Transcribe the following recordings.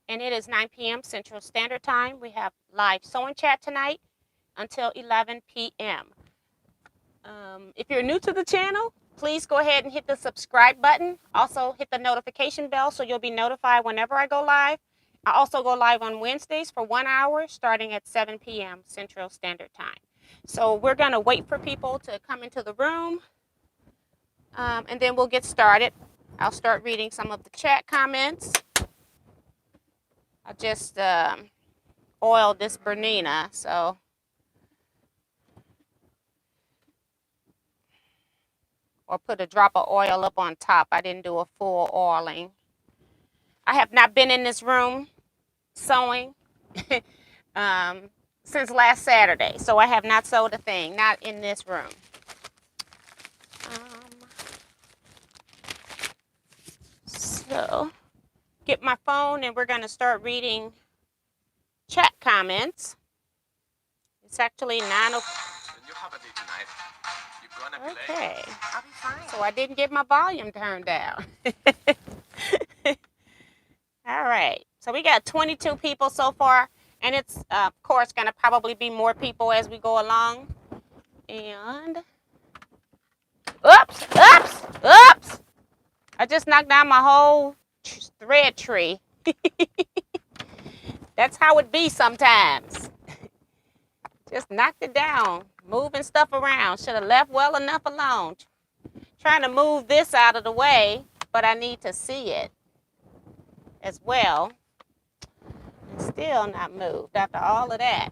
and it is 9 p.m. Central Standard Time. We have live sewing chat tonight until 11 p.m. If you're new to the channel, please go ahead and hit the subscribe button. Also, hit the notification bell so you'll be notified whenever I go live. I also go live on Wednesdays for 1 hour starting at 7 p.m. Central Standard Time. So we're going to wait for people to come into the room, and then we'll get started. I'll start reading some of the chat comments. I just oiled this Bernina, so or put a drop of oil up on top. I didn't do a full oiling. I have not been in this room sewing since last Saturday, so I have not sewed a thing, not in this room. So get my phone and we're going to start reading chat comments. It's actually 9 o'clock. Okay. I'll be fine. So I didn't get my volume turned down. All right. So we got 22 people so far. And it's, of course, going to probably be more people as we go along. And, oops. I just knocked down my whole thread tree. That's how it be sometimes. Just knocked it down. Moving stuff around. Should have left well enough alone. Trying to move this out of the way, but I need to see it as well. And still not moved after all of that.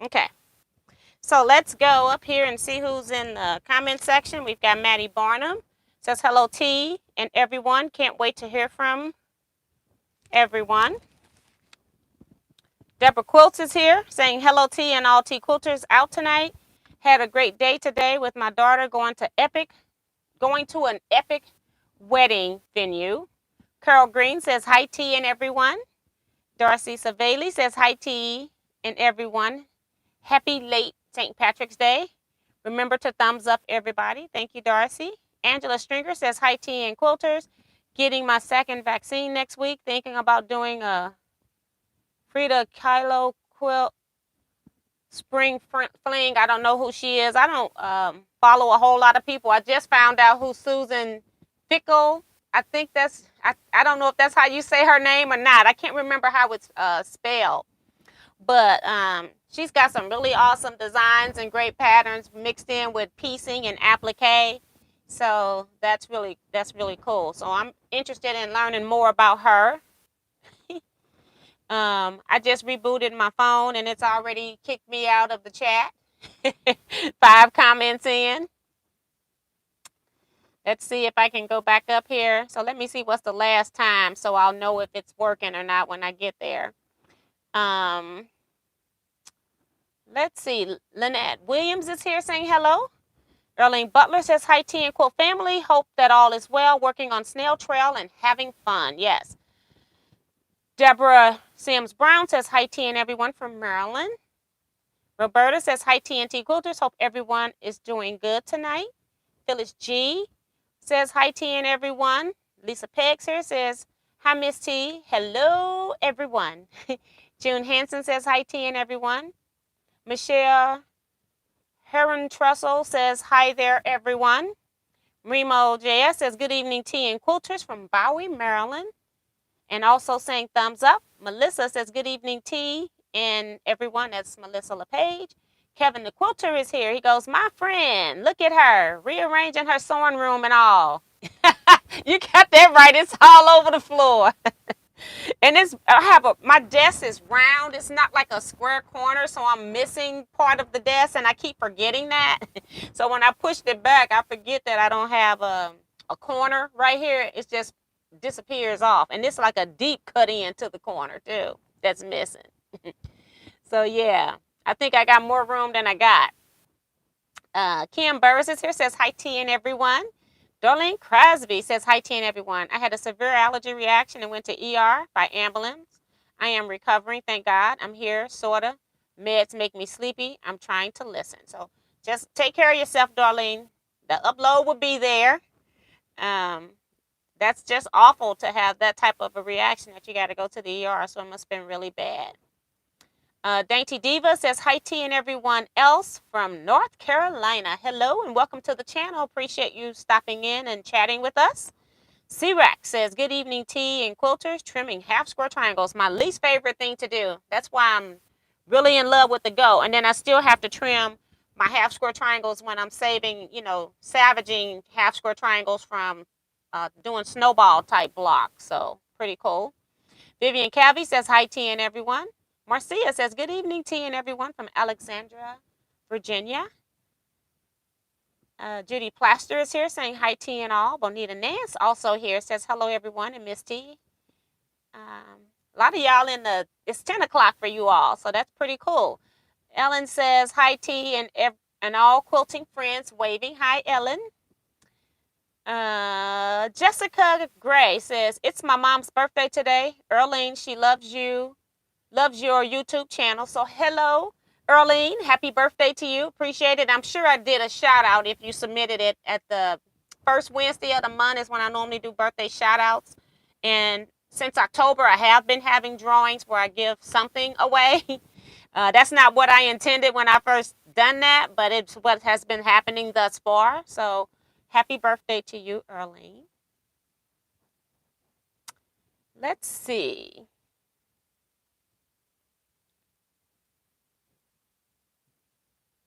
Okay. So let's go up here and see who's in the comment section. We've got Maddie Barnum. Says hello T and everyone. Can't wait to hear from everyone. Deborah Quilts is here saying hello T and all T quilters out tonight. Had a great day today with my daughter going to an epic wedding venue. Carol Green says hi T and everyone. Darcy Savali says hi T and everyone. Happy late St. Patrick's Day. Remember to thumbs up everybody. Thank you, Darcy. Angela Stringer says hi T and quilters. Getting my second vaccine next week. Thinking about doing a Frida Kahlo quilt spring fling. I don't know who she is. I don't follow a whole lot of people. I just found out who Susan Fickle. I think that's, I don't know if that's how you say her name or not. I can't remember how it's spelled. But she's got some really awesome designs and great patterns mixed in with piecing and applique. So that's really cool. So I'm interested in learning more about her. I just rebooted my phone and it's already kicked me out of the chat. 5 comments in. Let's see if I can go back up here. So let me see what's the last time so I'll know if it's working or not when I get there. Let's see. Lynette Williams is here saying hello. Erling Butler says hi T and Quilt family. Hope that all is well. Working on snail trail and having fun. Yes. Deborah Sims Brown says hi T and everyone from Maryland. Roberta says hi T and T quilters. Hope everyone is doing good tonight. Phyllis G says hi T and everyone. Lisa Peggs here says hi Miss T. Hello everyone. June Hansen says hi T and everyone. Michelle Heron Trussell says hi there everyone. Remo JS says good evening T and quilters from Bowie, Maryland. And also saying thumbs up. Melissa says good evening T and everyone. That's Melissa LePage. Kevin the quilter is here. He goes, my friend, look at her rearranging her sewing room and all. You got that right. It's all over the floor. And my desk is round. It's not like a square corner, so I'm missing part of the desk, and I keep forgetting that. So when I pushed it back, I forget that I don't have a corner right here. It just disappears off, and it's like a deep cut into the corner too that's missing. So yeah, I think I got more room than I got. Kim Burris is here, says hi T and everyone. Darlene Crosby says hi T and everyone. I had a severe allergy reaction and went to ER by ambulance. I am recovering, thank God. I'm here, sorta. Meds make me sleepy. I'm trying to listen. So just take care of yourself, Darlene. The upload will be there. that's just awful to have that type of a reaction that you got to go to the ER. So it must have been really bad. Dainty Diva says, hi T and everyone else from North Carolina. Hello and welcome to the channel. Appreciate you stopping in and chatting with us. C-Rack says, good evening T and quilters. Trimming half square triangles. My least favorite thing to do. That's why I'm really in love with the Go. And then I still have to trim my half square triangles when I'm salvaging half square triangles from doing snowball type blocks. So pretty cool. Vivian Calvi says, hi T and everyone. Marcia says, good evening T and everyone from Alexandria, Virginia. Judy Plaster is here saying hi T and all. Bonita Nance also here says hello everyone and Miss T. A lot of y'all it's 10 o'clock for you all, so that's pretty cool. Ellen says hi T and all quilting friends waving. Hi Ellen. Jessica Gray says, it's my mom's birthday today. Earlene, she loves your YouTube channel. So hello, Earlene. Happy birthday to you. Appreciate it. I'm sure I did a shout out if you submitted it at the first Wednesday of the month is when I normally do birthday shout outs. And since October, I have been having drawings where I give something away. That's not what I intended when I first done that, but it's what has been happening thus far. So happy birthday to you, Earlene. Let's see.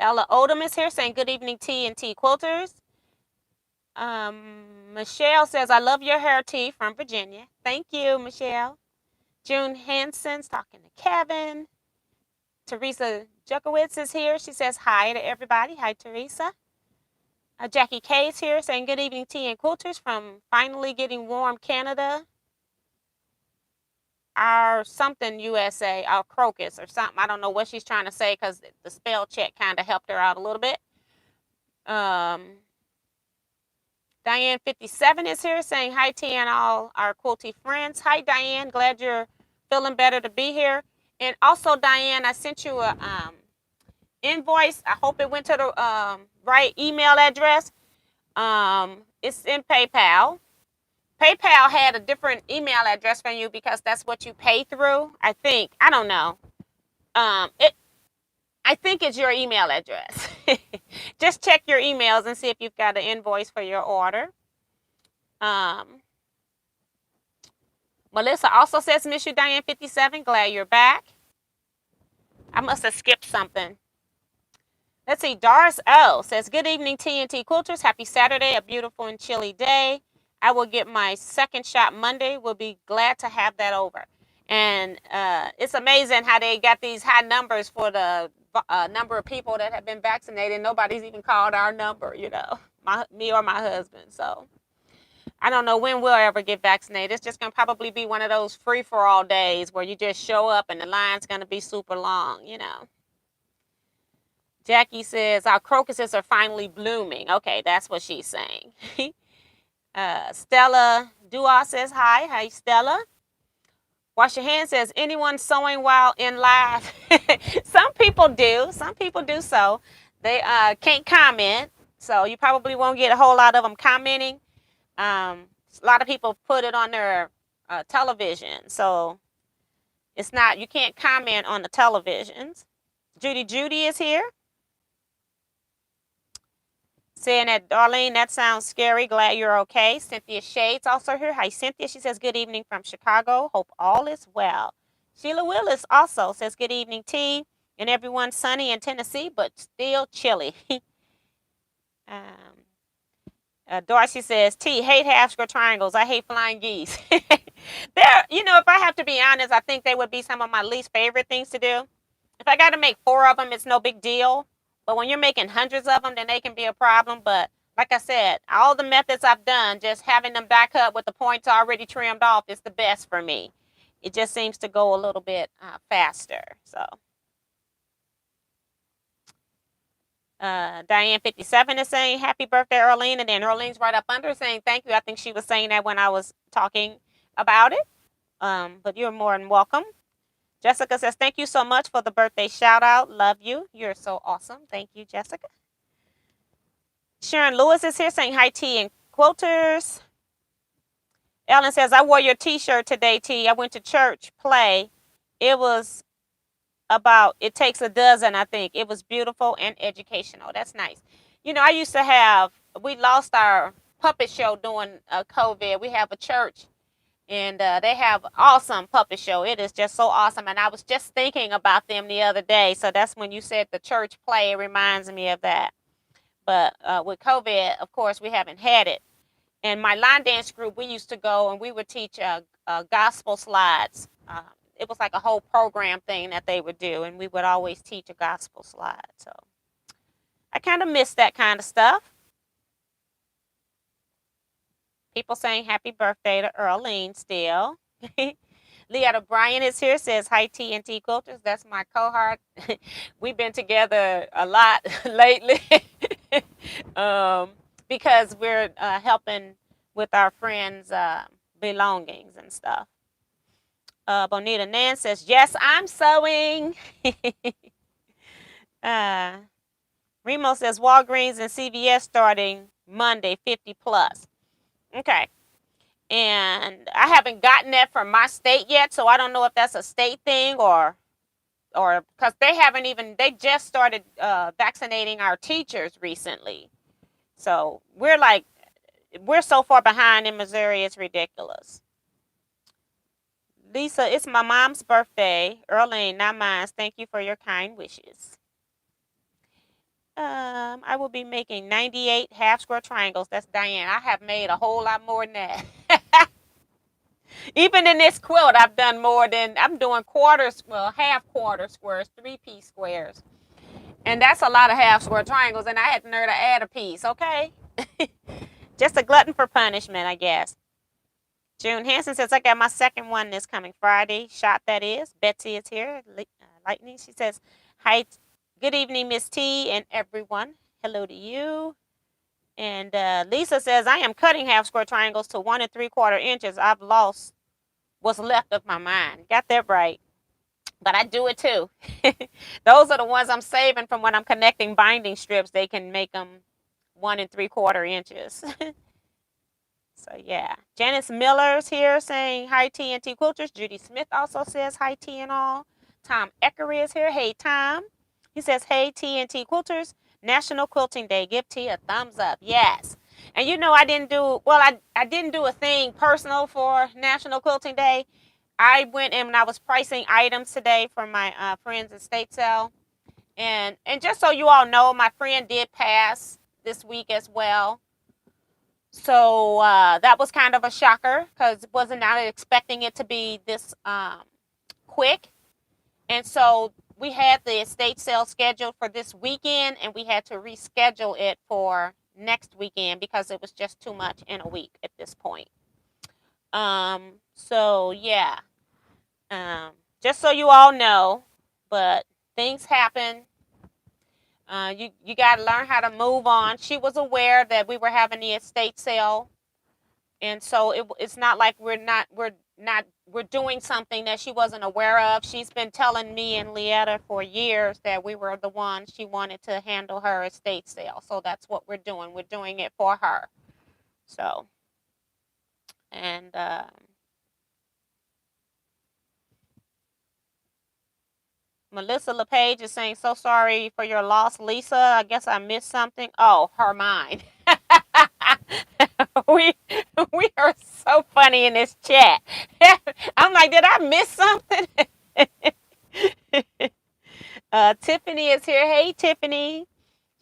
Ella Odom is here saying good evening T and T Quilters. Michelle says, I love your hair, T, from Virginia. Thank you, Michelle. June Hansen's talking to Kevin. Teresa Jukowitz is here. She says hi to everybody. Hi, Teresa. Jackie K is here saying good evening T and Quilters from finally getting warm Canada. Our something USA, our crocus or something. I don't know what she's trying to say because the spell check kind of helped her out a little bit. Diane 57 is here saying hi T and all our quilty friends. Hi Diane, glad you're feeling better to be here. And also Diane, I sent you a invoice. I hope it went to the right email address. It's in PayPal. PayPal had a different email address from you because that's what you pay through. I think. I don't know. I think it's your email address. Just check your emails and see if you've got an invoice for your order. Melissa also says, miss you, Diane 57. Glad you're back. I must have skipped something. Let's see. Doris O says, good evening, T&T Quilters. Happy Saturday, a beautiful and chilly day. I will get my second shot Monday. We'll be glad to have that over. And it's amazing how they got these high numbers for the number of people that have been vaccinated. Nobody's even called our number, me or my husband. So I don't know when we'll ever get vaccinated. It's just going to probably be one of those free-for-all days where you just show up and the line's going to be super long, Jackie says, our crocuses are finally blooming. Okay, that's what she's saying. Stella Dua says hi. Hi, Stella. Wash your hands says, anyone sewing while in live? Some people do. Some people do so. They can't comment, so you probably won't get a whole lot of them commenting. A lot of people put it on their television, so it's not, you can't comment on the televisions. Judy is here. Saying that, Darlene, that sounds scary. Glad you're okay. Cynthia Shades also here. Hi, Cynthia. She says, good evening from Chicago. Hope all is well. Sheila Willis also says, good evening, T. And everyone sunny in Tennessee, but still chilly. Darcy says, T, hate half square triangles. I hate flying geese. If I have to be honest, I think they would be some of my least favorite things to do. If I got to make 4 of them, it's no big deal. But when you're making hundreds of them, then they can be a problem. But like I said, all the methods I've done, just having them back up with the points already trimmed off is the best for me. It just seems to go a little bit faster. So Diane 57 is saying happy birthday, Earlene. And then Earlene's right up under saying thank you. I think she was saying that when I was talking about it. But you're more than welcome. Jessica says, thank you so much for the birthday shout out. Love you. You're so awesome. Thank you, Jessica. Sharon Lewis is here saying hi, T and Quilters. Ellen says, I wore your t-shirt today, T. I went to church play. It was about, it takes a dozen, I think. It was beautiful and educational. That's nice. You know, I used to have, we lost our puppet show during COVID. We have a church and they have awesome puppet show. It is just so awesome. And I was just thinking about them the other day. So that's when you said the church play. It reminds me of that. But with COVID, of course, we haven't had it. And my line dance group, we used to go and we would teach gospel slides. It was like a whole program thing that they would do. And we would always teach a gospel slide. So I kind of miss that kind of stuff. People saying happy birthday to Earlene still. Leah O'Brien is here, says hi T and T Quilters. That's my cohort. We've been together a lot lately because we're helping with our friends' belongings and stuff. Bonita Nan says, yes, I'm sewing. Remo says Walgreens and CVS starting Monday, 50 plus. Okay. And I haven't gotten that from my state yet, so I don't know if that's a state thing or because they just started vaccinating our teachers recently. So we're so far behind in Missouri, it's ridiculous. Lisa, it's my mom's birthday. Earlene, not mine. Thank you for your kind wishes. I will be making 98 half square triangles. That's Diane. I have made a whole lot more than that. Even in this quilt, I'm doing quarters, well, half quarter squares, 3-piece squares. And that's a lot of half square triangles, and I had the nerve to add a piece, okay? Just a glutton for punishment, I guess. June Hanson says, I got my second one this coming Friday. Shot, that is. Betsy is here. Lightning, she says, hi, good evening, Miss T and everyone. Hello to you. And Lisa says, I am cutting half square triangles to 1 3/4 inches. I've lost what's left of my mind. Got that right. But I do it too. Those are the ones I'm saving from when I'm connecting binding strips. They can make them 1 3/4 inches. So yeah. Janice Miller's here saying hi T and T Quilters. Judy Smith also says hi T and all. Tom Eckery is here. Hey Tom. He says hey T and T Quilters. National Quilting Day. Give T a thumbs up. Yes. And you know I didn't do a thing personal for National Quilting Day. I went and I was pricing items today for my friend's estate sale. And just so you all know, my friend did pass this week as well. So that was kind of a shocker because wasn't not expecting it to be this quick. And so we had the estate sale scheduled for this weekend, and we had to reschedule it for next weekend because it was just too much in a week at this point. So yeah, just so you all know, but things happen. You got to learn how to move on. She was aware that we were having the estate sale, and so it's not like we're doing something that she wasn't aware of. She's been telling me and Leetta for years that we were the ones she wanted to handle her estate sale. So that's what we're doing. We're doing it for her. So, and Melissa LePage is saying, so sorry for your loss, Lisa. I guess I missed something. Oh, her mind. we are so funny in this chat. I'm like, did I miss something? Tiffany is here. Hey, Tiffany.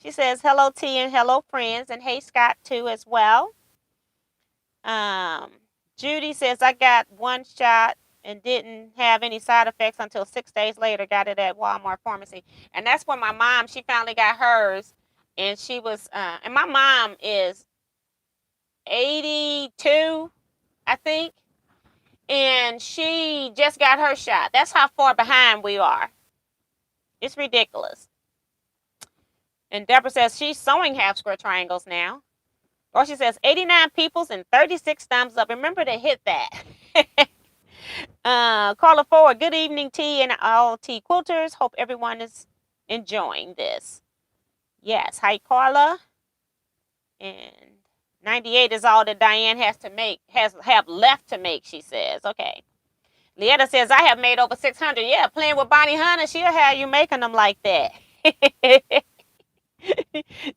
She says, hello, T, and hello, friends. And hey, Scott, too, as well. Judy says, I got one shot and didn't have any side effects until 6 days later. Got it at Walmart pharmacy. And that's when my mom, she finally got hers. And she was, and my mom is 82, I think. And she just got her shot. That's how far behind we are. It's ridiculous. And Deborah says she's sewing half square triangles now. Or she says 89 peoples and 36 thumbs up. Remember to hit that. Carla Ford, good evening, T and all T Quilters. Hope everyone is enjoying this. Yes, hi, Carla. And 98 is all that Diane has to make, have left to make, she says. Okay. Lietta says, I have made over 600. Yeah, playing with Bonnie Hunter, she'll have you making them like that.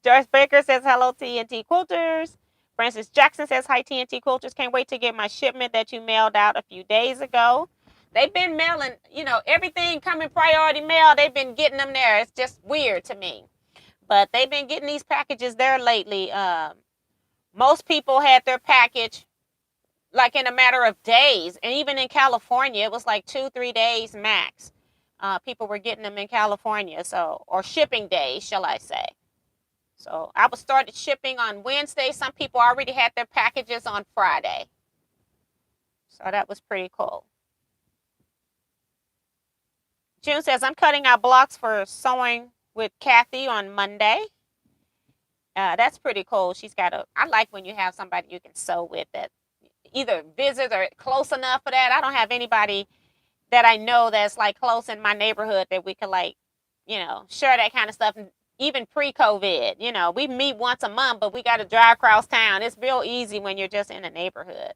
Joyce Baker says, hello, TNT Quilters. Francis Jackson says, hi, TNT Quilters. Can't wait to get my shipment that you mailed out a few days ago. They've been mailing, everything coming priority mail. They've been getting them there. It's just weird to me. But they've been getting these packages there lately. Most people had their package like in a matter of days. And even in California, it was like 2-3 days max. People were getting them in California, or shipping days, shall I say. So I was started shipping on Wednesday. Some people already had their packages on Friday. So that was pretty cool. June says, I'm cutting out blocks for sewing with Kathy on Monday. That's pretty cool. I like when you have somebody you can sew with that either visit or close enough for that. I don't have anybody that I know that's like close in my neighborhood that we could share that kind of stuff. Even pre-COVID, we meet once a month, but we got to drive across town. It's real easy when you're just in a neighborhood.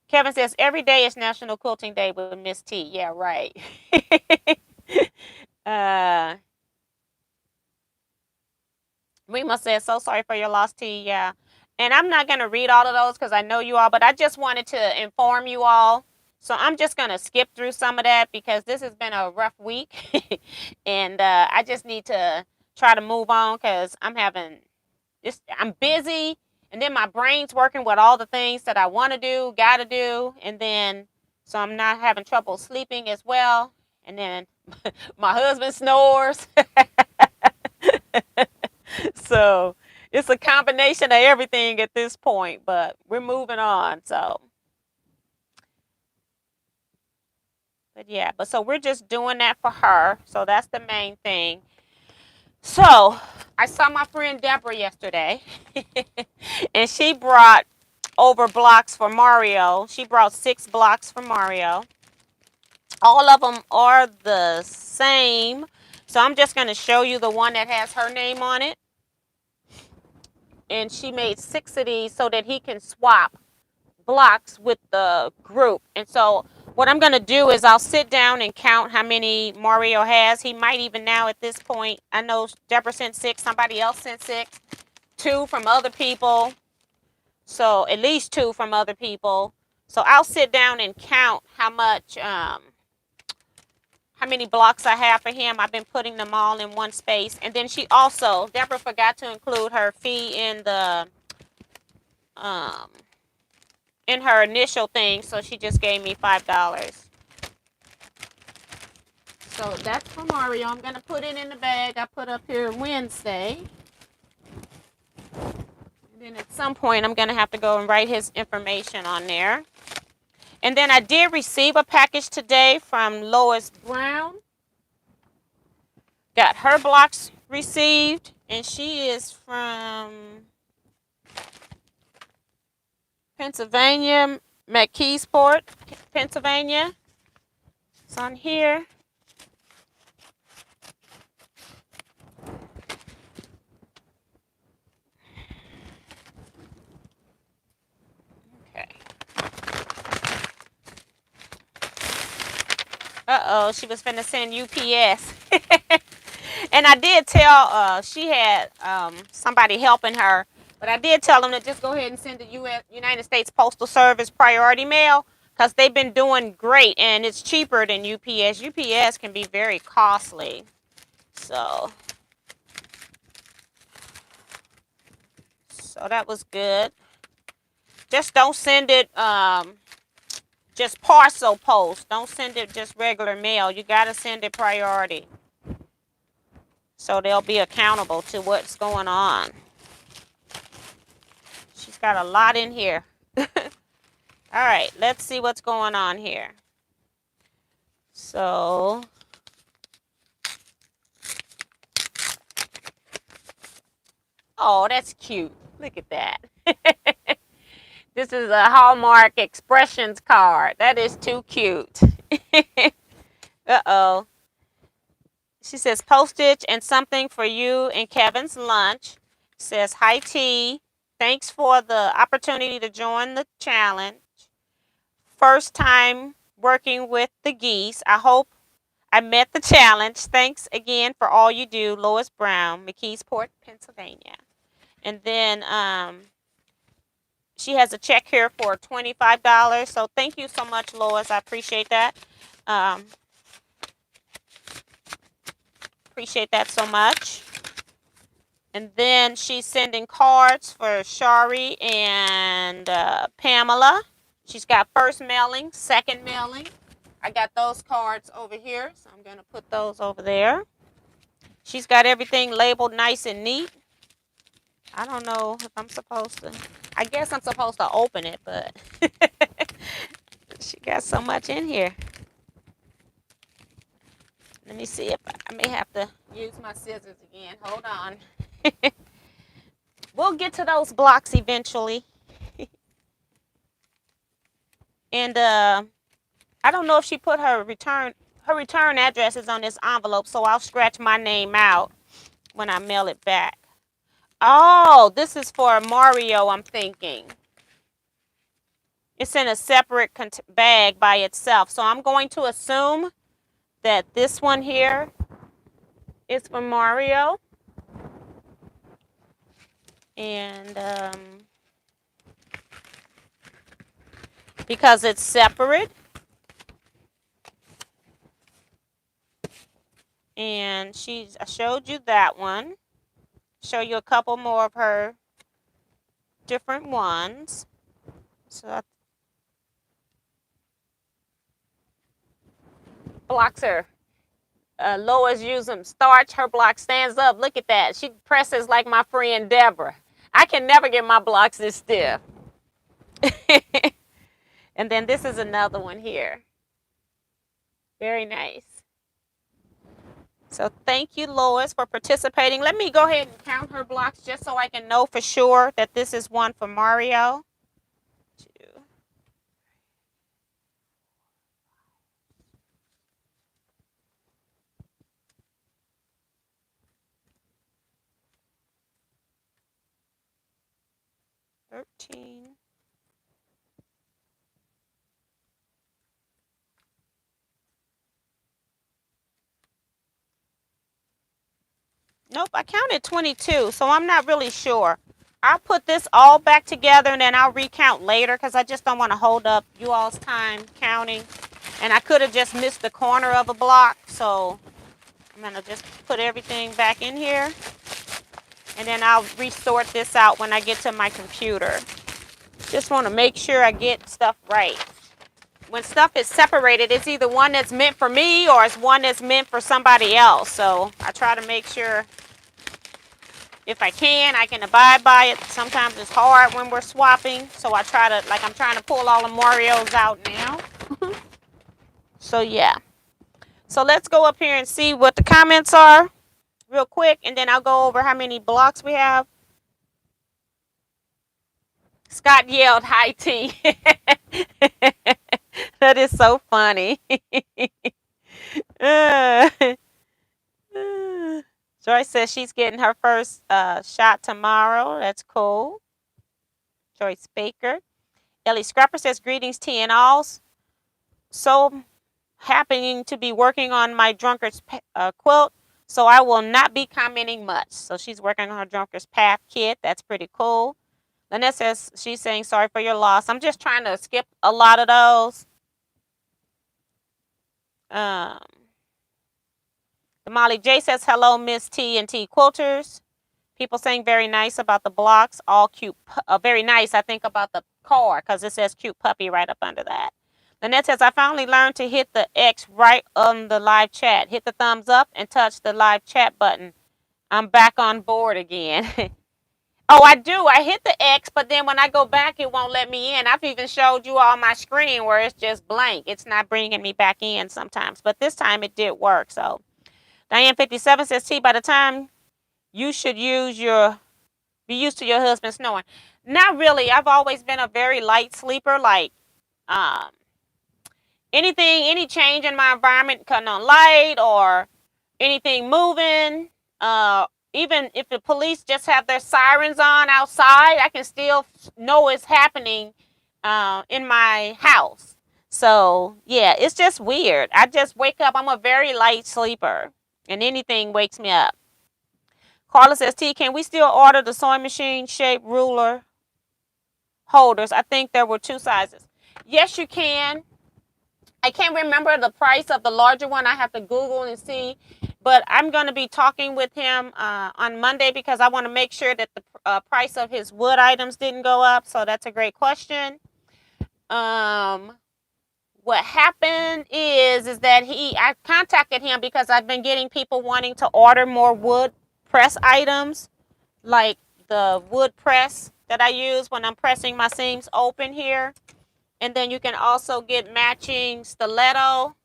Kevin says, every day is National Quilting Day with Miss T. Yeah, right. Rima says, so sorry for your loss, T. Yeah. And I'm not going to read all of those because I know you all, but I just wanted to inform you all. So I'm just going to skip through some of that because this has been a rough week. And I just need to try to move on because I'm busy. And then my brain's working with all the things that I want to do, got to do. And then, so I'm not having trouble sleeping as well. And then my husband snores. So it's a combination of everything at this point, but we're moving on. So, so we're just doing that for her. So that's the main thing. So I saw my friend Deborah yesterday and she brought over blocks for Mario. She brought 6 blocks for Mario. All of them are the same. So I'm just going to show you the one that has her name on it. And she made 6 of these so that he can swap blocks with the group. And so what I'm going to do is I'll sit down and count how many Mario has. He might even now at this point. I know Deborah sent 6. Somebody else sent 6. 2 from other people. So at least 2 from other people. So I'll sit down and count how many blocks I have for him. I've been putting them all in one space. And then Deborah forgot to include her fee in in her initial thing, so she just gave me $5. So that's for Mario. I'm gonna put it in the bag I put up here Wednesday. And then at some point I'm gonna have to go and write his information on there. And then I did receive a package today from Lois Brown. Got her blocks received, and she is from Pennsylvania, McKeesport, Pennsylvania. It's on here. Okay. Uh-oh, she was finna send UPS. And I did tell, she had somebody helping her, but I did tell them to just go ahead and send the United States Postal Service priority mail because they've been doing great and it's cheaper than UPS. UPS can be very costly. So that was good. Just don't send it just parcel post. Don't send it just regular mail. You got to send it priority. So they'll be accountable to what's going on. She's got a lot in here. All right, let's see what's going on here. So, oh, that's cute. Look at that. This is a Hallmark Expressions card. That is too cute. Uh-oh. She says, postage and something for you and Kevin's lunch. Says, hi, T. Thanks for the opportunity to join the challenge. First time working with the geese. I hope I met the challenge. Thanks again for all you do, Lois Brown, McKeesport, Pennsylvania. And then she has a check here for $25. So thank you so much, Lois. I appreciate that. Um, appreciate that so much. And then she's sending cards for Shari and Pamela. She's got first mailing, second mailing. I got those cards over here, so I'm going to put those over there. She's got everything labeled nice and neat. I don't know if I'm supposed to. I guess I'm supposed to open it, but she got so much in here. Let me see if I may have to use my scissors again. Hold on. We'll get to those blocks eventually. And I don't know if she put her return address is on this envelope, so I'll scratch my name out when I mail it back. Oh, this is for Mario, I'm thinking. It's in a separate bag by itself. So I'm going to assume that this one here is for Mario. And because it's separate. And I showed you that one. Show you a couple more of her different ones. So blocks are Lois use them. Starch, her block stands up. Look at that. She presses like my friend Deborah. I can never get my blocks this stiff. And then this is another one here. Very nice. So thank you, Lois, for participating. Let me go ahead and count her blocks just so I can know for sure that this is one for Mario. 2, 13. Nope, I counted 22, so I'm not really sure. I'll put this all back together and then I'll recount later because I just don't want to hold up you all's time counting. And I could have just missed the corner of a block, so I'm going to just put everything back in here. And then I'll resort this out when I get to my computer. Just want to make sure I get stuff right. When stuff is separated, it's either one that's meant for me or it's one that's meant for somebody else. So I try to make sure if I can abide by it. Sometimes it's hard when we're swapping. So I try to, like I'm trying to pull all the Marios out now. So yeah. So let's go up here and see what the comments are real quick. And then I'll go over how many blocks we have. Scott yelled, "Hi, T." That is so funny. Joyce says she's getting her first shot tomorrow. That's cool. Joyce Baker. Ellie Scrapper says, greetings, T and alls. So happening to be working on my drunkard's quilt, so I will not be commenting much. So she's working on her drunkard's path kit. That's pretty cool. Lynette says she's saying sorry for your loss. I'm just trying to skip a lot of those. Molly J says hello, Miss T and T Quilters. People saying very nice about the blocks. All cute. Very nice, I think, about the car because it says cute puppy right up under that. Lynette says, I finally learned to hit the X right on the live chat. Hit the thumbs up and touch the live chat button. I'm back on board again. Oh, I do. I hit the X, but then when I go back, it won't let me in. I've even showed you all my screen where it's just blank. It's not bringing me back in sometimes, but this time it did work. So Diane57 says, T, by the time you should be used to your husband snoring. Not really. I've always been a very light sleeper. Like any change in my environment, cutting on light or anything moving, even if the police just have their sirens on outside, I can still know it's happening in my house. So yeah, it's just weird. I just wake up. I'm a very light sleeper, and anything wakes me up. Carla says, T, can we still order the sewing machine shape ruler holders? I think there were 2 sizes. Yes, you can. I can't remember the price of the larger one. I have to Google and see. But I'm going to be talking with him on Monday because I want to make sure that the price of his wood items didn't go up. So that's a great question. What happened is that I contacted him because I've been getting people wanting to order more wood press items, like the wood press that I use when I'm pressing my seams open here. And then you can also get matching stiletto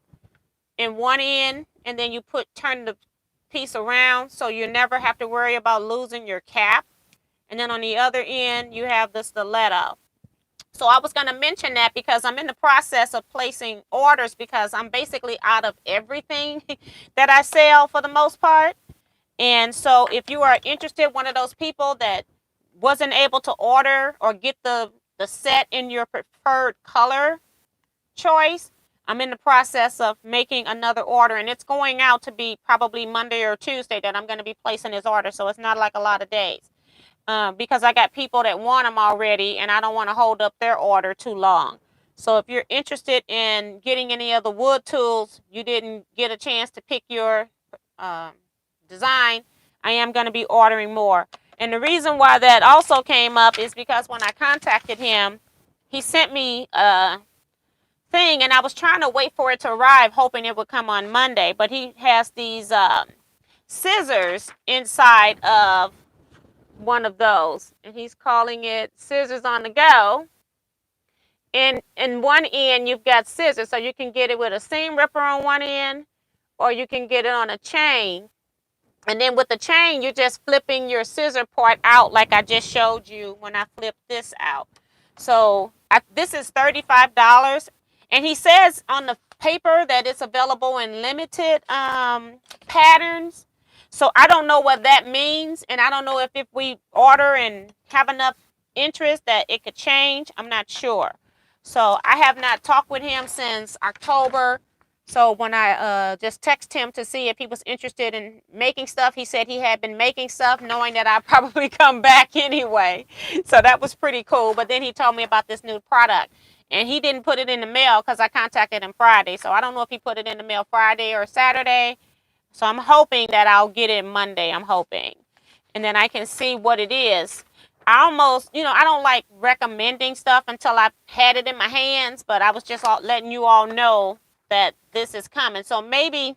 in one end, and then you turn the piece around so you never have to worry about losing your cap. And then on the other end, you have the stiletto. So I was going to mention that because I'm in the process of placing orders because I'm basically out of everything that I sell for the most part. And so if you are interested, one of those people that wasn't able to order or get the set in your preferred color choice, I'm in the process of making another order, and it's going out to be probably Monday or Tuesday that I'm going to be placing his order. So it's not like a lot of days because I got people that want them already, and I don't want to hold up their order too long. So if you're interested in getting any of the wood tools, you didn't get a chance to pick your design, I am going to be ordering more. And the reason why that also came up is because when I contacted him, he sent me a thing, and I was trying to wait for it to arrive, hoping it would come on Monday. But he has these scissors inside of one of those, and he's calling it scissors on the go. And in one end, you've got scissors, so you can get it with a seam ripper on one end, or you can get it on a chain. And then with the chain, you're just flipping your scissor part out like I just showed you when I flipped this out. So this is $35. And he says on the paper that it's available in limited patterns. So I don't know what that means. And I don't know if we order and have enough interest that it could change. I'm not sure. So I have not talked with him since October. So when I just texted him to see if he was interested in making stuff, he said he had been making stuff knowing that I'd probably come back anyway. So that was pretty cool. But then he told me about this new product. And he didn't put it in the mail because I contacted him Friday. So I don't know if he put it in the mail Friday or Saturday. So I'm hoping that I'll get it Monday. I'm hoping. And then I can see what it is. I almost, I don't like recommending stuff until I've had it in my hands. But I was just letting you all know that this is coming. So maybe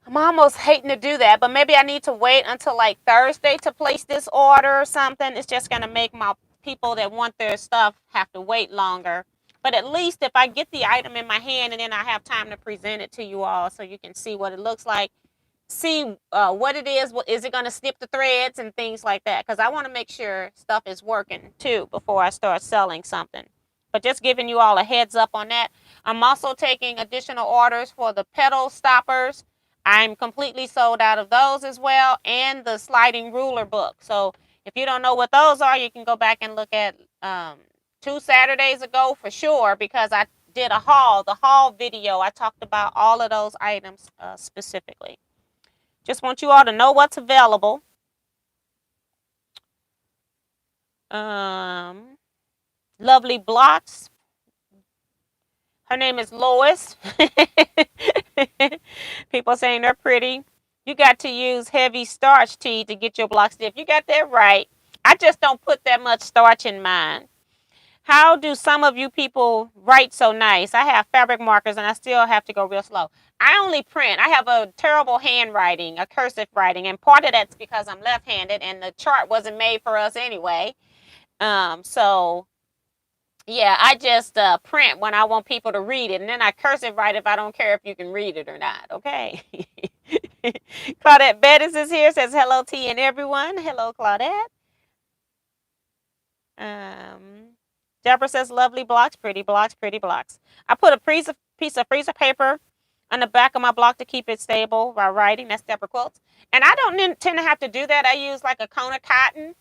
I'm almost hating to do that, but maybe I need to wait until like Thursday to place this order or something. It's just going to make my people that want their stuff have to wait longer. But at least if I get the item in my hand and then I have time to present it to you all so you can see what it looks like, see what it is. Is it going to snip the threads and things like that? Because I want to make sure stuff is working too before I start selling something. But just giving you all a heads up on that. I'm also taking additional orders for the pedal stoppers. I'm completely sold out of those as well, and the sliding ruler book. So if you don't know what those are, you can go back and look at 2 Saturdays ago for sure, because I did the haul video. I talked about all of those items specifically. Just want you all to know what's available. Lovely blocks. Her name is Lois. People saying they're pretty. You got to use heavy starch tea to get your blocks stiff. You got that right. I just don't put that much starch in mine. How do some of you people write so nice? I have fabric markers and I still have to go real slow. I only print. I have a terrible handwriting, a cursive writing, and part of that's because I'm left-handed and the chart wasn't made for us anyway. So yeah, I just print when I want people to read it, and then I cursive write if I don't care if you can read it or not, okay? Claudette Bettis is here, says hello T and everyone. Hello, Claudette. Deborah says lovely blocks, pretty blocks, pretty blocks. I put a piece of freezer paper on the back of my block to keep it stable while writing. That's Deborah Quilts. And I don't tend to have to do that. I use like a cone of cotton,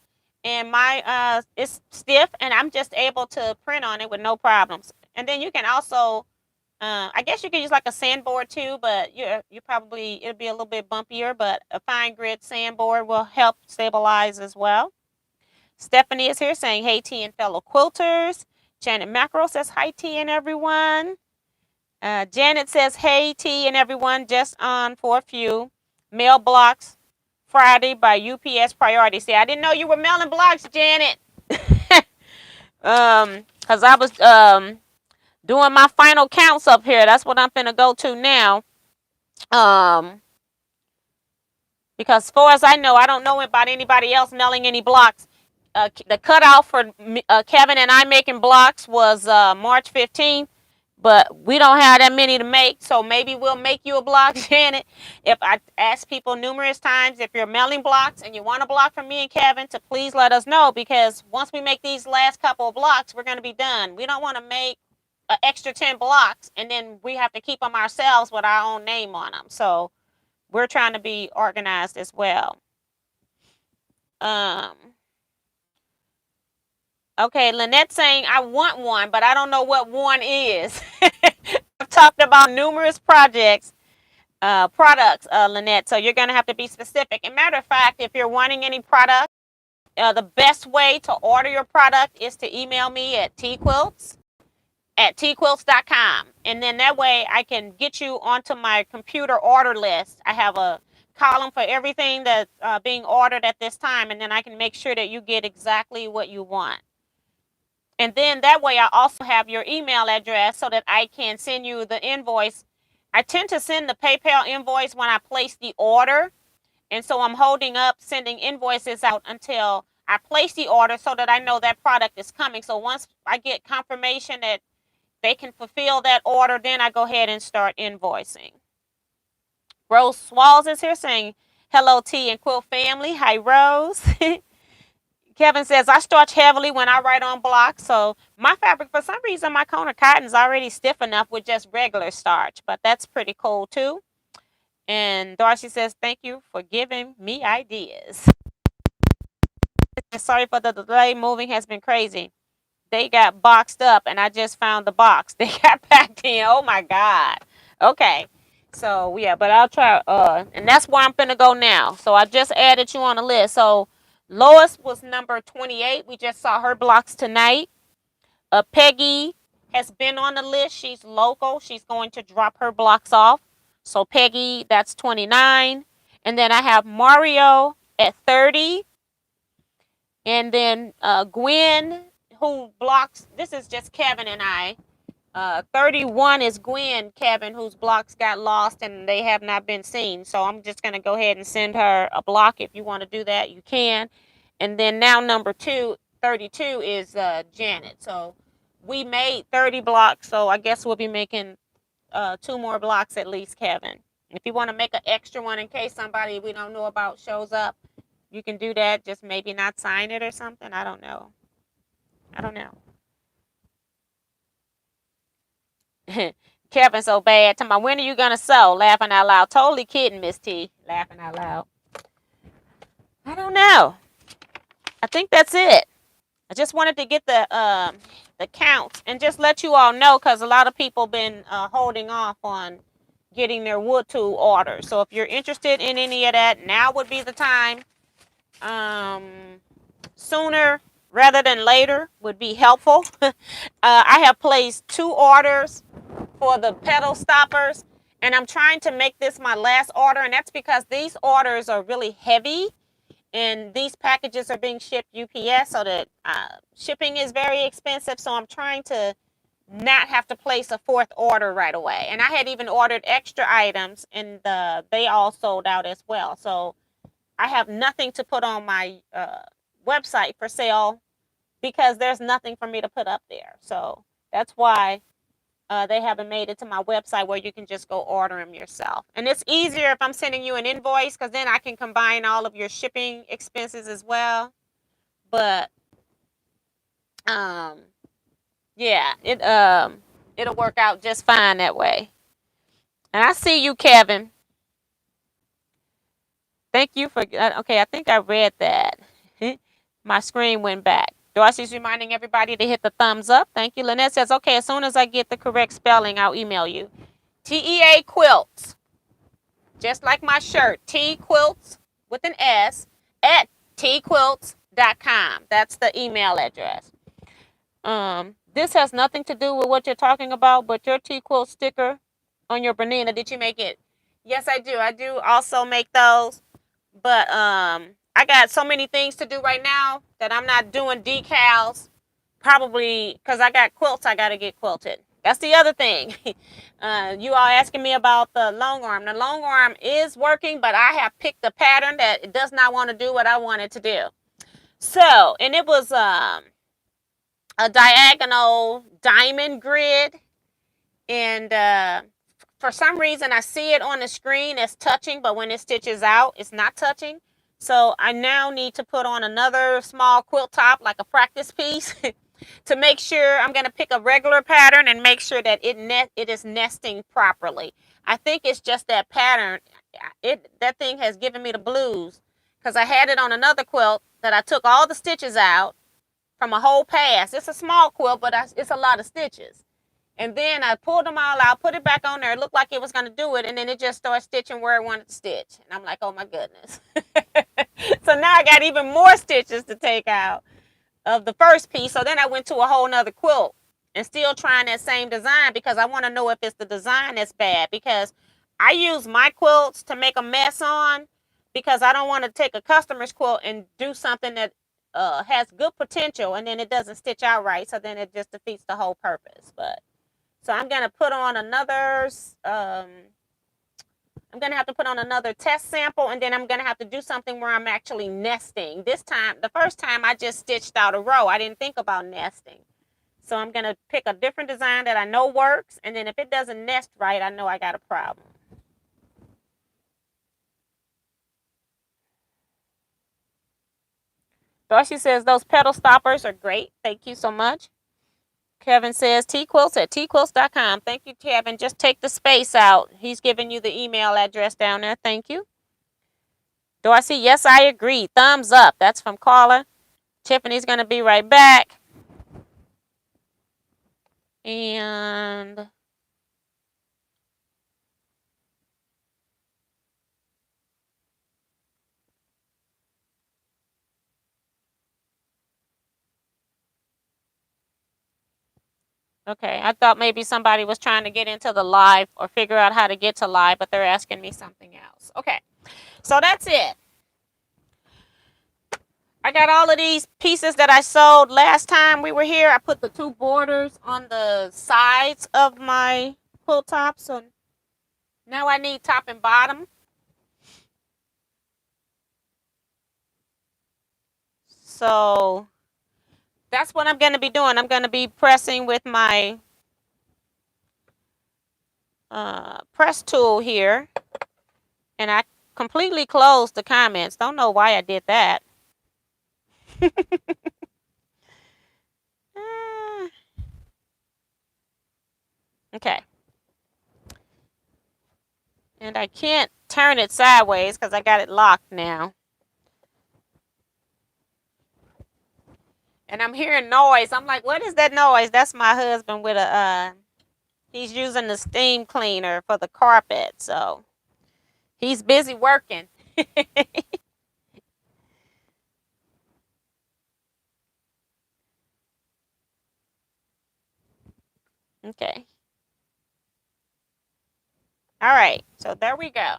and my it's stiff, and I'm just able to print on it with no problems. And then you can also, I guess you can use like a sandboard too, but you probably, it'll be a little bit bumpier, but a fine grit sandboard will help stabilize as well. Stephanie is here saying, hey, T and fellow quilters. Janet Macro says, hi, T and everyone. Janet says, hey, T and everyone, just on for a few. Mail blocks Friday by UPS priority. See, I didn't know you were mailing blocks, Janet. Because I was doing my final counts up here. That's what I'm finna go to now. Because as far as I know, I don't know about anybody else mailing any blocks. The cutoff for Kevin and I making blocks was March 15th, but we don't have that many to make, so maybe we'll make you a block, Janet. If I ask people numerous times, if you're mailing blocks and you want a block from me and Kevin, to please let us know, because once we make these last couple of blocks, we're going to be done. We don't want to make an extra 10 blocks and then we have to keep them ourselves with our own name on them. So we're trying to be organized as well. Okay, Lynette saying, I want one, but I don't know what one is. I've talked about numerous products, Lynette, so you're going to have to be specific. And matter of fact, if you're wanting any product, the best way to order your product is to email me at teaquilts@teaquilts.com. And then that way I can get you onto my computer order list. I have a column for everything that's being ordered at this time, and then I can make sure that you get exactly what you want. And then that way I also have your email address so that I can send you the invoice. I tend to send the PayPal invoice when I place the order. And so I'm holding up sending invoices out until I place the order so that I know that product is coming. So once I get confirmation that they can fulfill that order, then I go ahead and start invoicing. Rose Swalls is here saying, hello, T and Quilt family. Hi, Rose. Kevin says, I starch heavily when I write on blocks. So my fabric, for some reason, my cone of cotton is already stiff enough with just regular starch. But that's pretty cool, too. And Darcy says, thank you for giving me ideas. Sorry for the delay. Moving has been crazy. They got boxed up, and I just found the box. They got packed in. Oh, my God. Okay. So, yeah, but I'll try. And that's where I'm going to go now. So I just added you on the list. So Lois was number 28. We just saw her blocks tonight. Peggy has been on the list. She's local. She's going to drop her blocks off. So Peggy, that's 29. And then I have Mario at 30. And then Gwen, who blocks, this is just Kevin and I. 31 is Gwen, Kevin, whose blocks got lost and they have not been seen. So I'm just going to go ahead and send her a block. If you want to do that, you can. And then now number 32 is Janet. So we made 30 blocks. So I guess we'll be making 2 more blocks at least, Kevin. If you want to make an extra one in case somebody we don't know about shows up, you can do that. Just maybe not sign it or something. I don't know. Kevin so bad. Tell me, when are you gonna sew? Laughing out loud. Totally kidding, Miss T. Laughing out loud. I don't know. I think that's it. I just wanted to get the counts and just let you all know, because a lot of people been holding off on getting their wood tool orders. So if you're interested in any of that, now would be the time. Sooner rather than later would be helpful. I have placed 2 orders for the pedal stoppers, and I'm trying to make this my last order, and that's because these orders are really heavy, and these packages are being shipped UPS, so that shipping is very expensive. So I'm trying to not have to place a 4th order right away. And I had even ordered extra items, and they all sold out as well. So I have nothing to put on my website for sale because there's nothing for me to put up there. So that's why they haven't made it to my website where you can just go order them yourself. And it's easier if I'm sending you an invoice, because then I can combine all of your shipping expenses as well. But yeah, it'll work out just fine that way. And I see you, Kevin. Thank you for, okay, I think I read that. My screen went back. Darcy's reminding everybody to hit the thumbs up. Thank you. Lynette says, okay, as soon as I get the correct spelling, I'll email you. TEA Quilts. Just like my shirt. Teaquilts with an S at teaquilts.com. That's the email address. This has nothing to do with what you're talking about, but your Teaquilt sticker on your Bernina, did you make it? Yes, I do. I do also make those. But I got so many things to do right now that I'm not doing decals. Probably because I got quilts I got to get quilted. That's the other thing. You all asking me about the long arm. The long arm is working, but I have picked a pattern that it does not want to do what I want it to do. So, and it was a diagonal diamond grid. And for some reason, I see it on the screen as touching, but when it stitches out, it's not touching. So I now need to put on another small quilt top, like a practice piece, to make sure. I'm going to pick a regular pattern and make sure that it is nesting properly. I think it's just that pattern. That thing has given me the blues because I had it on another quilt that I took all the stitches out from a whole pass. It's a small quilt, but it's a lot of stitches. And then I pulled them all out, put it back on there. It looked like it was going to do it. And then it just started stitching where it wanted to stitch. And I'm like, oh, my goodness. So now I got even more stitches to take out of the first piece. So then I went to a whole nother quilt and still trying that same design because I want to know if it's the design that's bad. Because I use my quilts to make a mess on because I don't want to take a customer's quilt and do something that has good potential and then it doesn't stitch out right. So then it just defeats the whole purpose. But so I'm going to put on another, I'm going to have to put on another test sample, and then I'm going to have to do something where I'm actually nesting. This time, the first time I just stitched out a row. I didn't think about nesting. So I'm going to pick a different design that I know works, and then if it doesn't nest right, I know I got a problem. Darcy says those pedal stoppers are great. Thank you so much. Kevin says Teaquilts at teaquilts.com. Thank you, Kevin. Just take the space out. He's giving you the email address down there. Thank you. Darcy, yes, I agree. Thumbs up. That's from Carla. Tiffany's going to be right back. And okay, I thought maybe somebody was trying to get into the live or figure out how to get to live, but they're asking me something else. Okay, so that's it. I got all of these pieces that I sewed last time we were here. I put the two borders on the sides of my quilt top. So now I need top and bottom. So that's what I'm going to be doing. I'm going to be pressing with my press tool here. And I completely closed the comments. Don't know why I did that. Okay. And I can't turn it sideways because I got it locked now. And I'm hearing noise. I'm like, what is that noise? That's my husband with he's using the steam cleaner for the carpet. So he's busy working. Okay. All right. So there we go.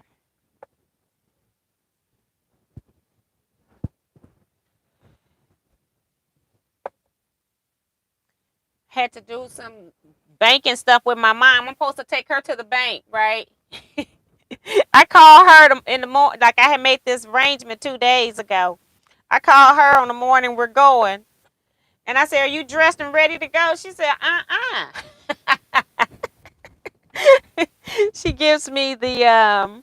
Had to do some banking stuff with my mom. I'm supposed to take her to the bank, right? I called her in the morning. Like I had made this arrangement 2 days ago. I called her on the morning we're going. And I said, are you dressed and ready to go? She said, She gives me the,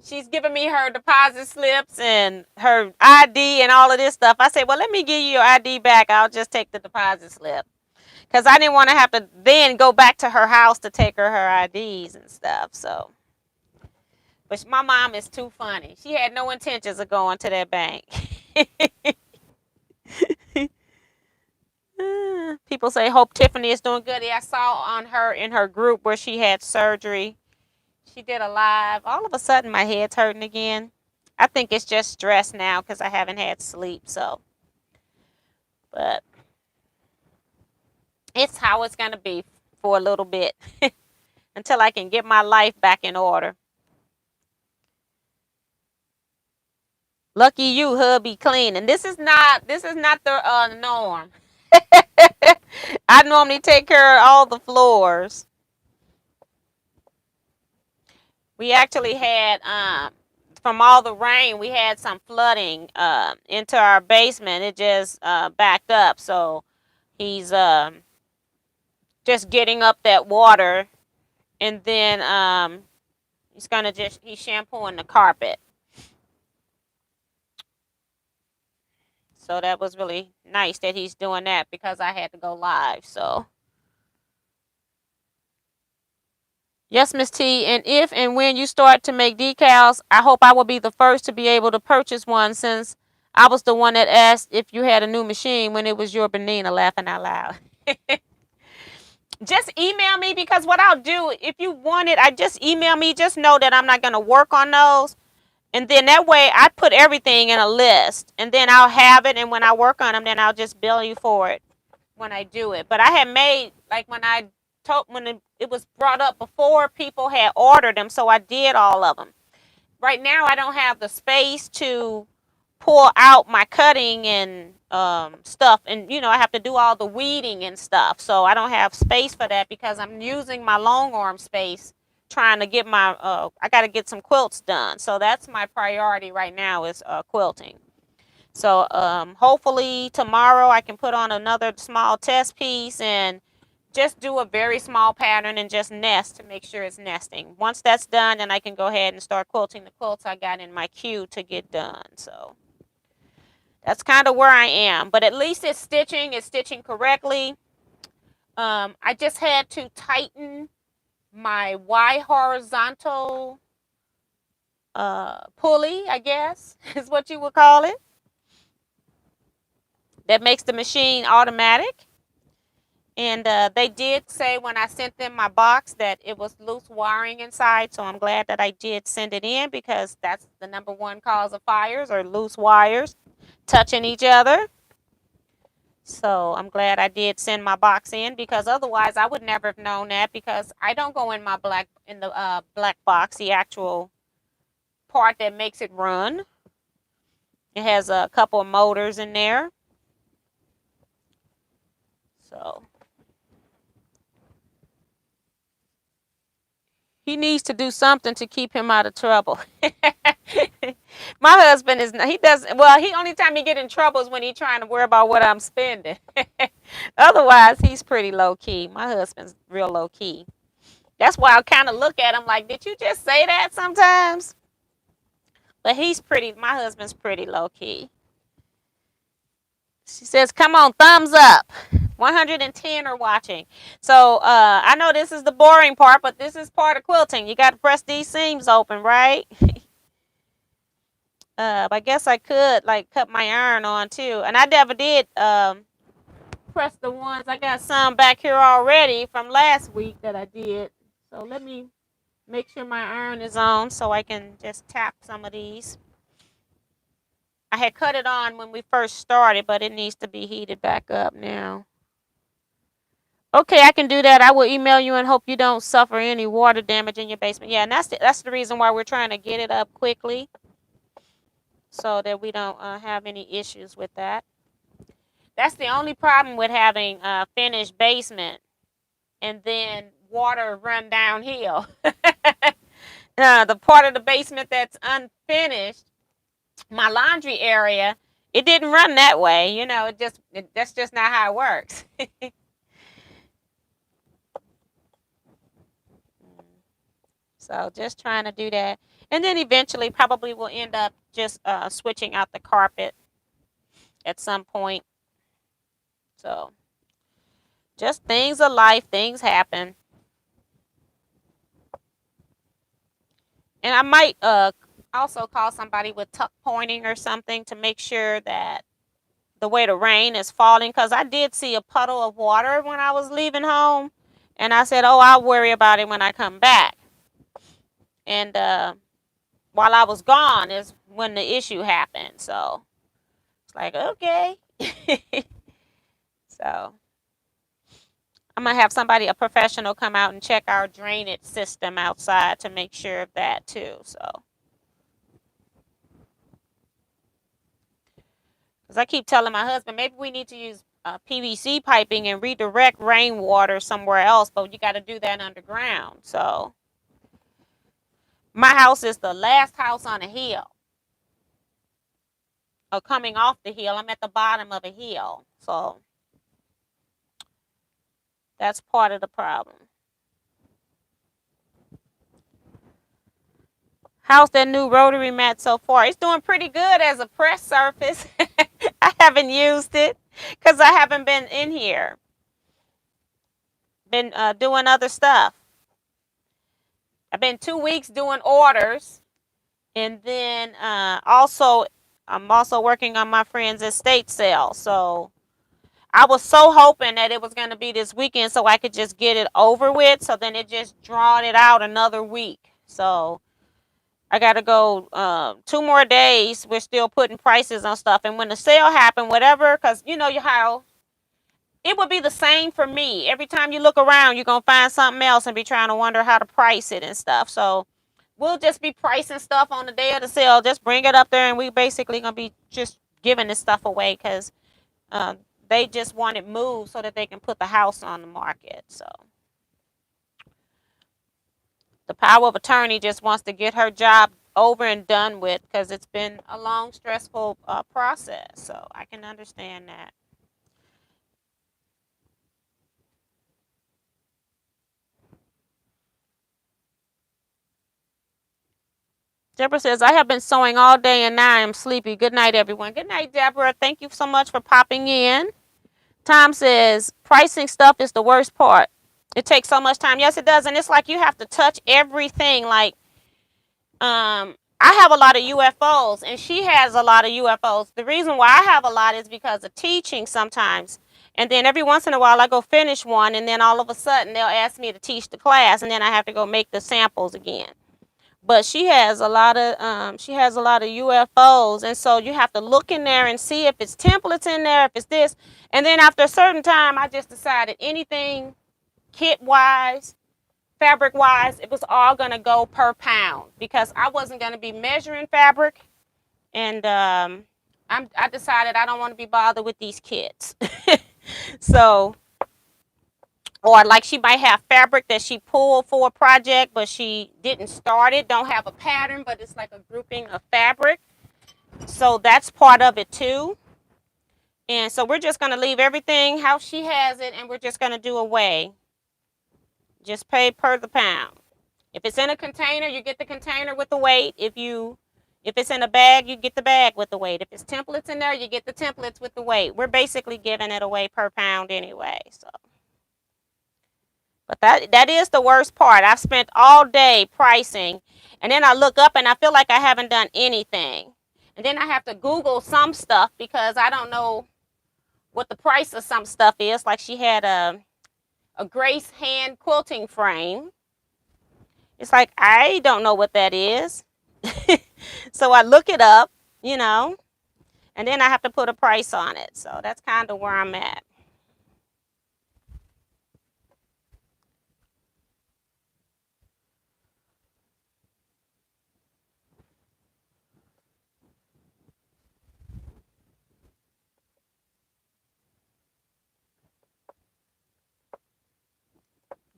she's giving me her deposit slips and her ID and all of this stuff. I said, well, let me give you your ID back. I'll just take the deposit slip. Because I didn't want to have to then go back to her house to take her IDs and stuff. So, but my mom is too funny. She had no intentions of going to that bank. People say, hope Tiffany is doing good. Yeah, I saw on her in her group where she had surgery. She did a live. All of a sudden, my head's hurting again. I think it's just stress now because I haven't had sleep. So, but it's how it's going to be for a little bit until I can get my life back in order. Lucky you, hubby cleaning. This is not the norm. I normally take care of all the floors. We actually had from all the rain, we had some flooding into our basement. It just backed up, so he's just getting up that water, and then he's shampooing the carpet. So that was really nice that he's doing that because I had to go live. So yes, Miss T, and if and when you start to make decals, I hope I will be the first to be able to purchase one since I was the one that asked if you had a new machine when it was your Bernina, laughing out loud. Just email me because what I'll do, if you want it, just email me. Just know that I'm not going to work on those. And then that way I put everything in a list and then I'll have it. And when I work on them, then I'll just bill you for it when I do it. But I had made, like when it was brought up before, people had ordered them. So I did all of them. Right now I don't have the space to pull out my cutting and stuff. And, I have to do all the weeding and stuff. So I don't have space for that because I'm using my long arm space trying to get I got to get some quilts done. So that's my priority right now is quilting. So hopefully tomorrow I can put on another small test piece and just do a very small pattern and just nest to make sure it's nesting. Once that's done, then I can go ahead and start quilting the quilts I got in my queue to get done. So that's kind of where I am. But at least it's stitching correctly. I just had to tighten my Y horizontal pulley, I guess, is what you would call it. That makes the machine automatic. And they did say when I sent them my box that it was loose wiring inside. So I'm glad that I did send it in because that's the number one cause of fires or loose wires touching each other. So I'm glad I did send my box in because otherwise I would never have known that because I don't go in the black box, the actual part that makes it run. It has a couple of motors in there. So he needs to do something to keep him out of trouble. My husband he only time he get in trouble is when he trying to worry about what I'm spending. Otherwise, he's pretty low key. My husband's real low key. That's why I kind of look at him like, did you just say that sometimes? But my husband's pretty low key. She says, come on, thumbs up. 110 are watching. So I know this is the boring part, but this is part of quilting. You got to press these seams open, right? I guess I could cut my iron on too. And I never did press the ones. I got some back here already from last week that I did. So let me make sure my iron is on so I can just tap some of these. I had cut it on when we first started, but it needs to be heated back up now. Okay, I can do that. I will email you and hope you don't suffer any water damage in your basement. Yeah, and that's the reason why we're trying to get it up quickly so that we don't have any issues with that. That's the only problem with having a finished basement and then water run downhill. The part of the basement that's unfinished, my laundry area, it didn't run that way. That's just not how it works. So just trying to do that. And then eventually probably we'll end up just switching out the carpet at some point. So Just things of life, things happen. And I might also call somebody with tuck pointing or something to make sure that the way the rain is falling, because I did see a puddle of water when I was leaving home, and I said, oh, I'll worry about it when I come back. And while I was gone is when the issue happened. So it's like, okay. So I'm gonna have somebody, a professional, come out and check our drainage system outside to make sure of that too. So, because I keep telling my husband, maybe we need to use PVC piping and redirect rainwater somewhere else, but you got to do that underground. So, my house is the last house on a hill, or coming off the hill. I'm at the bottom of a hill, so that's part of the problem. How's that new rotary mat so far? It's doing pretty good as a press surface. I haven't used it because I haven't been in here. Been doing other stuff. I've been 2 weeks doing orders, and then I'm also working on my friend's estate sale. So I was so hoping that it was going to be this weekend so I could just get it over with. So then it just drawn it out another week. So I got to go 2 more days. We're still putting prices on stuff. And when the sale happened, whatever, because you know how it would be the same for me. Every time you look around, you're going to find something else and be trying to wonder how to price it and stuff. So we'll just be pricing stuff on the day of the sale. Just bring it up there, and we basically going to be just giving this stuff away because they just want it moved so that they can put the house on the market. So the power of attorney just wants to get her job over and done with because it's been a long, stressful process. So I can understand that. Deborah says, I have been sewing all day and now I am sleepy. Good night, everyone. Good night, Deborah. Thank you so much for popping in. Tom says, pricing stuff is the worst part. It takes so much time. Yes, it does. And it's like you have to touch everything. Like, I have a lot of UFOs, and she has a lot of UFOs. The reason why I have a lot is because of teaching sometimes. And then every once in a while, I go finish one, and then all of a sudden, they'll ask me to teach the class, and then I have to go make the samples again. But she has a lot of UFOs, and so you have to look in there and see if it's templates in there, if it's this. And then after a certain time, I just decided anything kit-wise, fabric-wise, it was all going to go per pound because I wasn't going to be measuring fabric. And I decided I don't want to be bothered with these kits. So, or like she might have fabric that she pulled for a project, but she didn't start it, don't have a pattern, but it's like a grouping of fabric. So that's part of it too. And so we're just going to leave everything how she has it, and we're just going to do away. Just pay per the pound. If it's in a container, you get the container with the weight. If it's in a bag, you get the bag with the weight. If it's templates in there, you get the templates with the weight. We're basically giving it away per pound anyway. So, but that is the worst part. I've spent all day pricing, and then I look up and I feel like I haven't done anything. And then I have to Google some stuff because I don't know what the price of some stuff is. Like she had a Grace hand quilting frame. It's like, I don't know what that is. So I look it up, and then I have to put a price on it. So that's kind of where I'm at.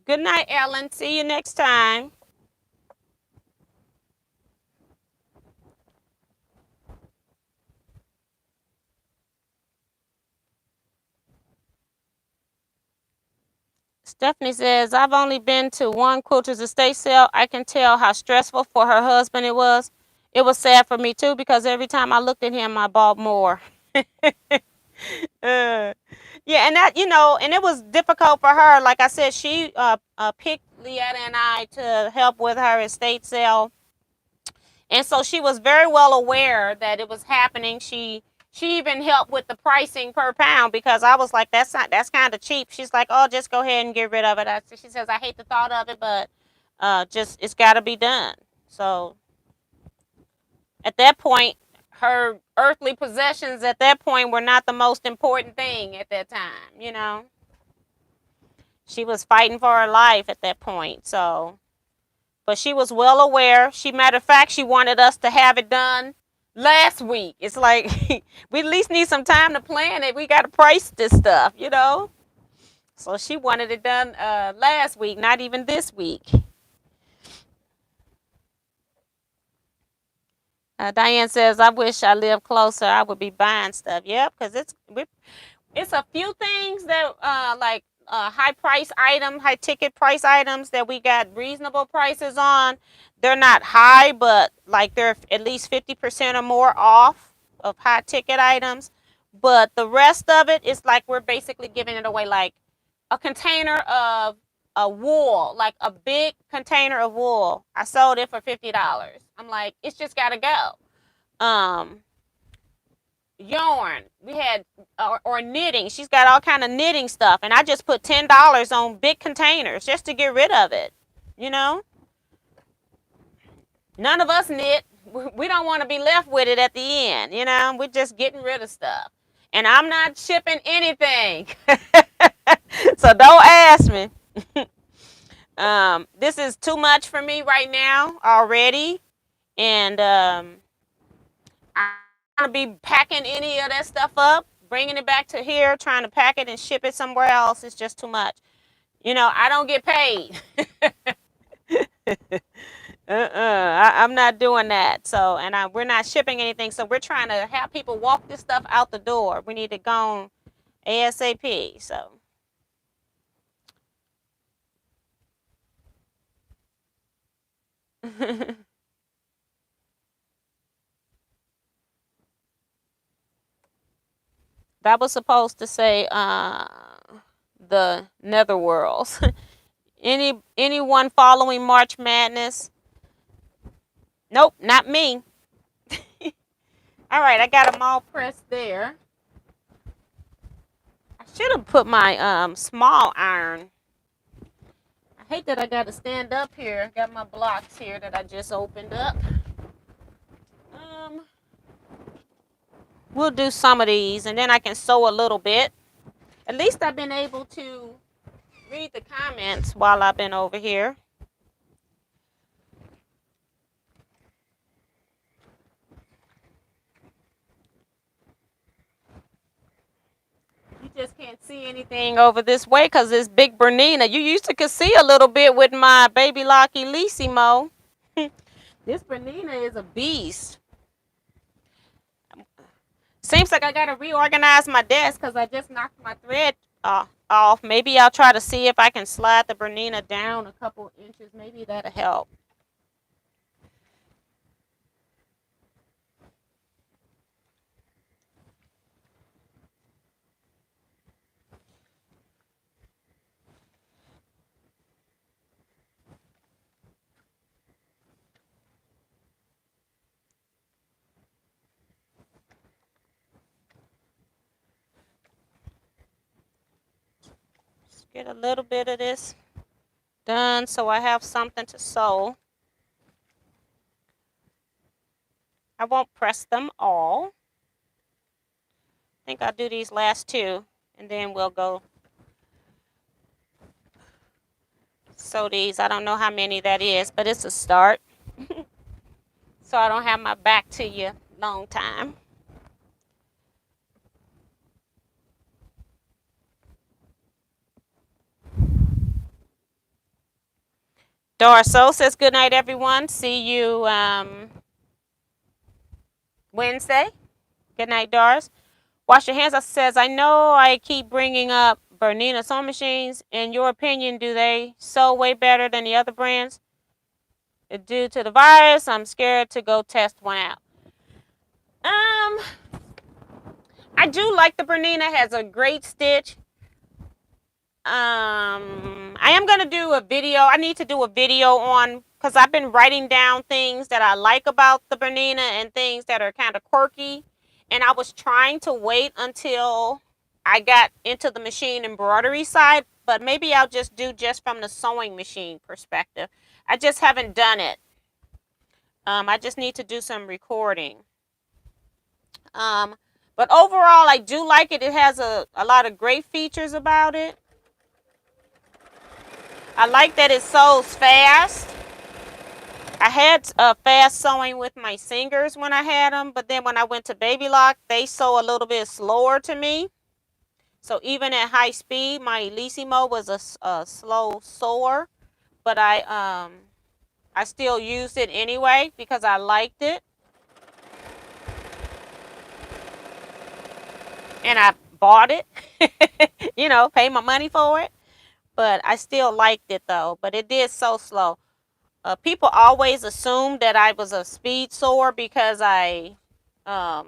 Good night, Ellen. See you next time. Stephanie says, I've only been to one quilter's estate sale. I can tell how stressful for her husband it was. It was sad for me too because every time I looked at him, I bought more. Yeah, and that, and it was difficult for her. Like I said, she picked Leetta and I to help with her estate sale, and so she was very well aware that it was happening. She even helped with the pricing per pound because I was like, that's kind of cheap. She's like, oh, just go ahead and get rid of it. She says, I hate the thought of it, but just it's got to be done. So at that point, her earthly possessions at that point were not the most important thing at that time. She was fighting for her life at that point. So, but she was well aware. Matter of fact, she wanted us to have it done last week. It's like we at least need some time to plan it. We got to price this stuff. So she wanted it done last week, not even this week. Diane says, "I wish I lived closer. I would be buying stuff." Yep, because it's a few things that like high ticket price items that we got reasonable prices on. They're not high, but like they're at least 50% or more off of high ticket items. But the rest of it is like we're basically giving it away, like a container of a wool, like a big container of wool. I sold it for $50. I'm like, it's just gotta go. Yarn we had, or knitting. She's got all kind of knitting stuff, and I just put $10 on big containers just to get rid of it. you know None of us knit. We don't want to be left with it at the end. We're just getting rid of stuff, and I'm not shipping anything. So don't ask me. This is too much for me right now already, and I don't want to be packing any of that stuff up, bringing it back to here, trying to pack it and ship it somewhere else. It's just too much. I don't get paid. I'm not doing that. So, and we're not shipping anything. So we're trying to have people walk this stuff out the door. We need to go on ASAP. So. That was supposed to say the netherworlds. Anyone following March Madness? Nope, not me. All right, I got them all pressed there. I should have put my small iron. I hate that I got to stand up here. Got my blocks here that I just opened up. We'll do some of these, and then I can sew a little bit. At least I've been able to read the comments while I've been over here. You just can't see anything over this way because it's big Bernina. You used to could see a little bit with my baby Locky Lissimo. This Bernina is a beast. Seems like I gotta reorganize my desk because I just knocked my thread off. Maybe I'll try to see if I can slide the Bernina down a couple inches. Maybe that'll help. Just get a little bit of this done so I have something to sew. I won't press them all. I think I'll do these last two, and then we'll go sew these. I don't know how many that is, but it's a start. So I don't have my back to you long time. Darso says good night, everyone. See you Wednesday. Good night, Doris. Wash your hands. Says, I know I keep bringing up Bernina sewing machines. In your opinion, do they sew way better than the other brands? Due to the virus, I'm scared to go test one out. I do like the Bernina, has a great stitch. I am gonna do a video. I need to do a video on, because I've been writing down things that I like about the Bernina and things that are kind of quirky. And I was trying to wait until I got into the machine embroidery side, but maybe I'll just do just from the sewing machine perspective. I just haven't done it. I just need to do some recording. Um, but overall, I do like it. It has a lot of great features about it. I like that it sews fast. I had fast sewing with my singers when I had them, but then when I went to Baby Lock, they sew a little bit slower to me. So even at high speed, my Elissimo was a slow sewer, but I still used it anyway because I liked it, and I bought it. Pay my money for it, but I still liked it though. But it did sew slow. People always assume that I was a speed sewer because um,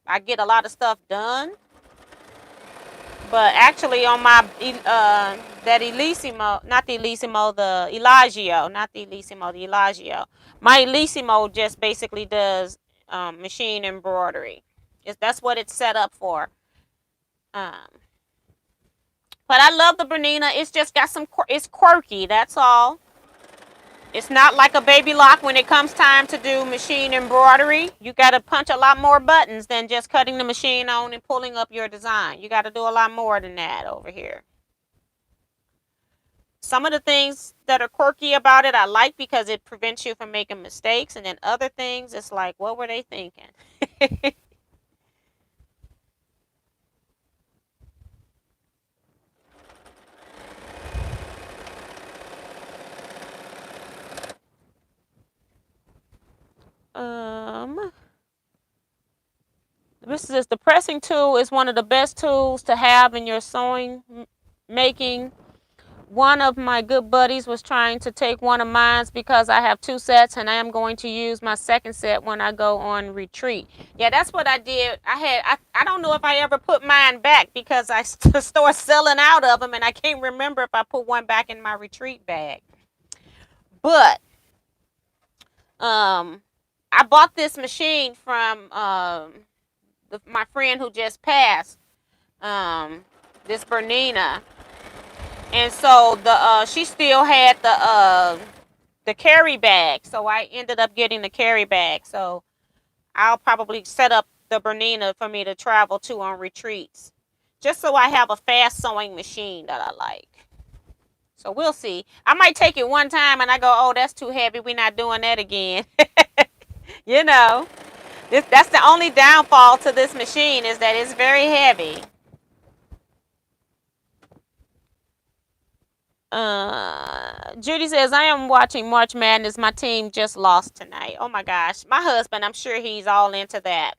I get a lot of stuff done. But actually, on my that Elissimo, not the Elissimo, the Elagio, not the Elissimo, the Elagio. My Elissimo just basically does machine embroidery. That's what it's set up for. Um, but I love the Bernina. It's just got it's quirky. That's all. It's not like a Baby Lock when it comes time to do machine embroidery. You got to punch a lot more buttons than just cutting the machine on and pulling up your design. You got to do a lot more than that over here. Some of the things that are quirky about it I like because it prevents you from making mistakes. And then other things, it's like, what were they thinking? um, this is the pressing tool is one of the best tools to have in your sewing making. One of my good buddies was trying to take one of mine because I have two sets and I am going to use my second set when I go on retreat. Yeah, that's what I did. I don't know if I ever put mine back because I started selling out of them and I can't remember if I put one back in my retreat bag. But I bought this machine from my friend who just passed. This Bernina. And so she still had the carry bag, so I ended up getting the carry bag. So I'll probably set up the Bernina for me to travel to on retreats, just so I have a fast sewing machine that I like. So we'll see. I might take it one time and I go, oh, that's too heavy. We're not doing that again. you know, that's the only downfall to this machine is that it's very heavy. Judy says, I am watching March Madness. My team just lost tonight. Oh my gosh. My husband, I'm sure he's all into that.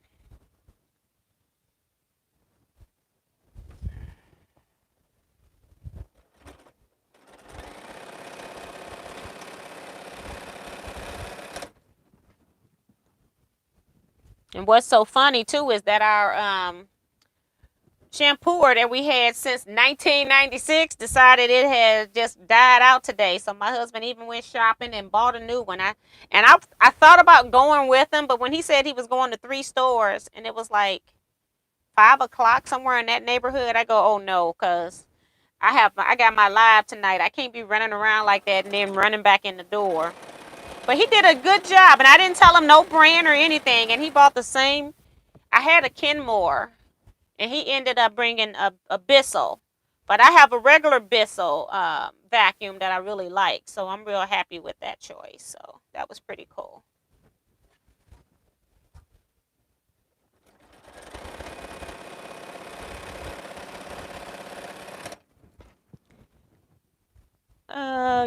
And what's so funny too is that our shampooer that we had since 1996 decided it had just died out today. So my husband even went shopping and bought a new one. I thought about going with him, but when he said he was going to 3 stores and it was like 5 o'clock somewhere in that neighborhood, I go, oh no, because I got my live tonight. I can't be running around like that and then running back in the door. But he did a good job, and I didn't tell him no brand or anything. And he bought the same. I had a Kenmore, and he ended up bringing a Bissell. But I have a regular Bissell vacuum that I really like, so I'm real happy with that choice. So that was pretty cool.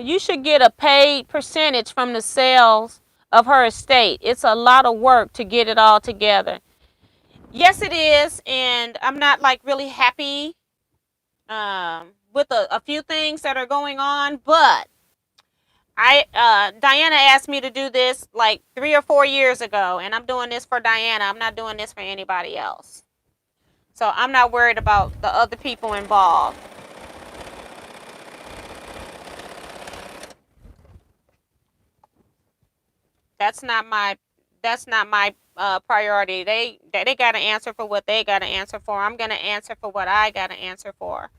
You should get a paid percentage from the sales of her estate. It's a lot of work to get it all together. Yes, it is, and I'm not like really happy with a few things that are going on, but Diana asked me to do this like 3 or 4 years ago, and I'm doing this for Diana. I'm not doing this for anybody else. So I'm not worried about the other people involved. That's not my priority. They got to answer for what they got to answer for. I'm gonna answer for what I got to answer for.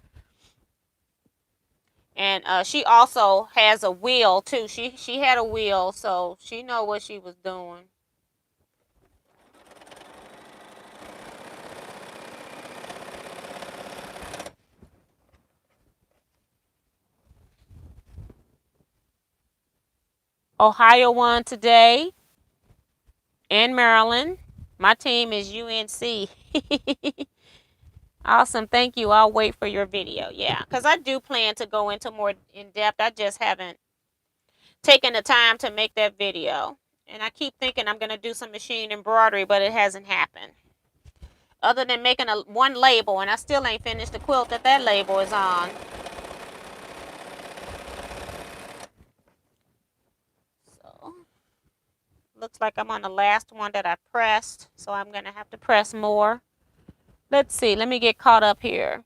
And she also has a wheel too. She had a wheel, so she know what she was doing. Ohio won today, and Maryland. My team is UNC. Awesome. Thank you. I'll wait for your video. Yeah, because I do plan to go into more in depth. I just haven't taken the time to make that video. And I keep thinking I'm going to do some machine embroidery, but it hasn't happened. Other than making one label, and I still ain't finished the quilt that label is on. So, looks like I'm on the last one that I pressed. So I'm going to have to press more. Let's see. Let me get caught up here.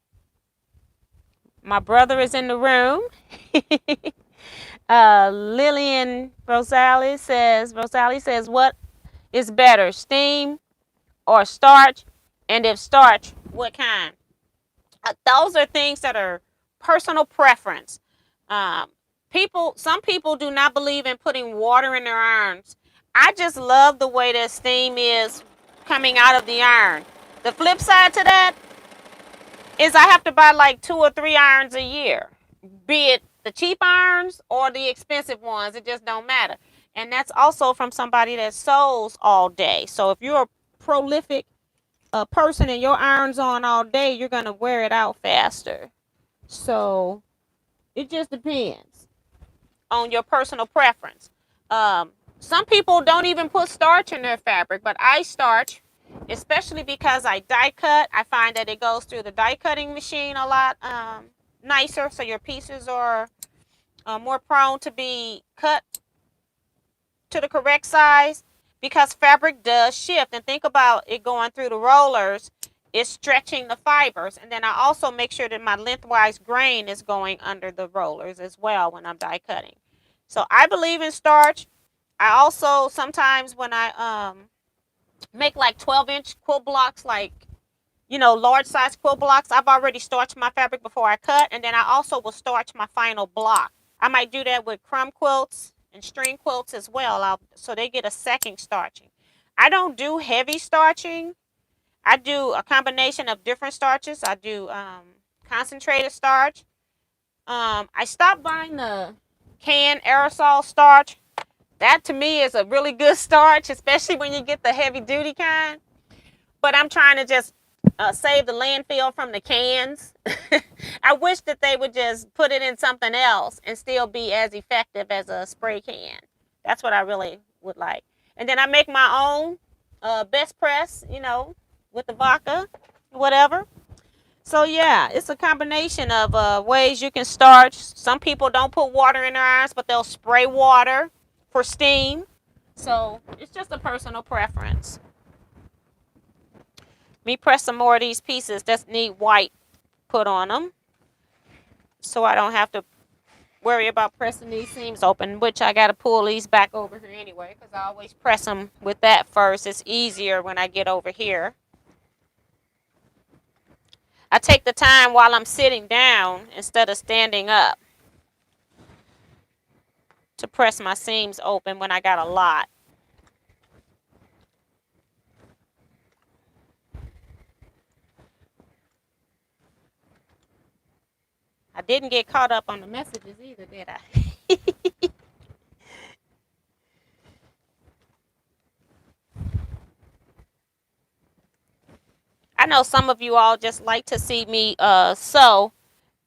My brother is in the room. Lillian Rosales says, what is better, steam or starch? And if starch, what kind? Those are things that are personal preference. Some people do not believe in putting water in their irons. I just love the way that steam is coming out of the iron. The flip side to that is I have to buy like 2 or 3 irons a year, be it the cheap irons or the expensive ones. It just don't matter. And that's also from somebody that sews all day. So if you're a prolific person and your iron's on all day, you're going to wear it out faster. So it just depends on your personal preference. Some people don't even put starch in their fabric, but I starch, especially because I die cut. I find that it goes through the die cutting machine a lot nicer, so your pieces are more prone to be cut to the correct size, because fabric does shift. And think about it going through the rollers. It's stretching the fibers. And then I also make sure that my lengthwise grain is going under the rollers as well when I'm die cutting. So I believe in starch. I also sometimes when I make like 12-inch quilt blocks, like, large size quilt blocks, I've already starched my fabric before I cut. And then I also will starch my final block. I might do that with crumb quilts and string quilts as well, so they get a second starching. I don't do heavy starching. I do a combination of different starches. I do concentrated starch. I stopped buying the canned aerosol starch. That to me is a really good starch, especially when you get the heavy duty kind. But I'm trying to just save the landfill from the cans. I wish that they would just put it in something else and still be as effective as a spray can. That's what I really would like. And then I make my own best press, with the vodka, whatever. So yeah, it's a combination of ways you can starch. Some people don't put water in their irons, but they'll spray water for steam. So it's just a personal preference. Me press some more of these pieces that need white put on them, so I don't have to worry about pressing these seams open, which I got to pull these back over here anyway, because I always press them with that first. It's easier when I get over here. I take the time while I'm sitting down instead of standing up to press my seams open when I got a lot. I didn't get caught up on the messages either, did I? I know some of you all just like to see me sew.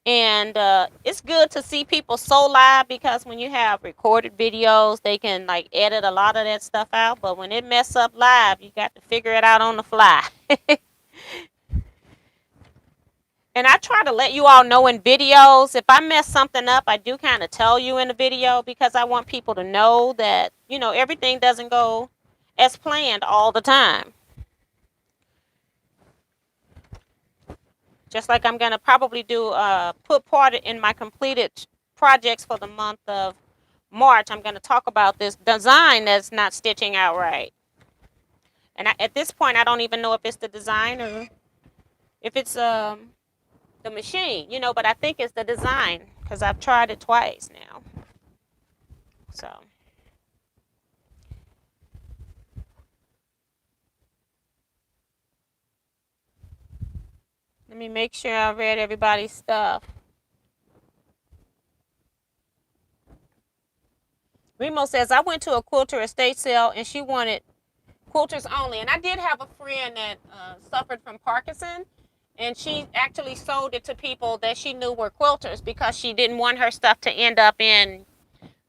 And it's good to see people sew live, because when you have recorded videos, they can like edit a lot of that stuff out. But when it mess up live, you got to figure it out on the fly. And I try to let you all know in videos, if I mess something up, I do kind of tell you in the video, because I want people to know that, everything doesn't go as planned all the time. Just like I'm going to probably do put part in my completed projects for the month of March. I'm going to talk about this design that's not stitching out right. And at this point, I don't even know if it's the design or if it's the machine, but I think it's the design because I've tried it twice now. So. Let me make sure I read everybody's stuff. Remo says, I went to a quilter estate sale and she wanted quilters only. And I did have a friend that suffered from Parkinson. And she actually sold it to people that she knew were quilters because she didn't want her stuff to end up in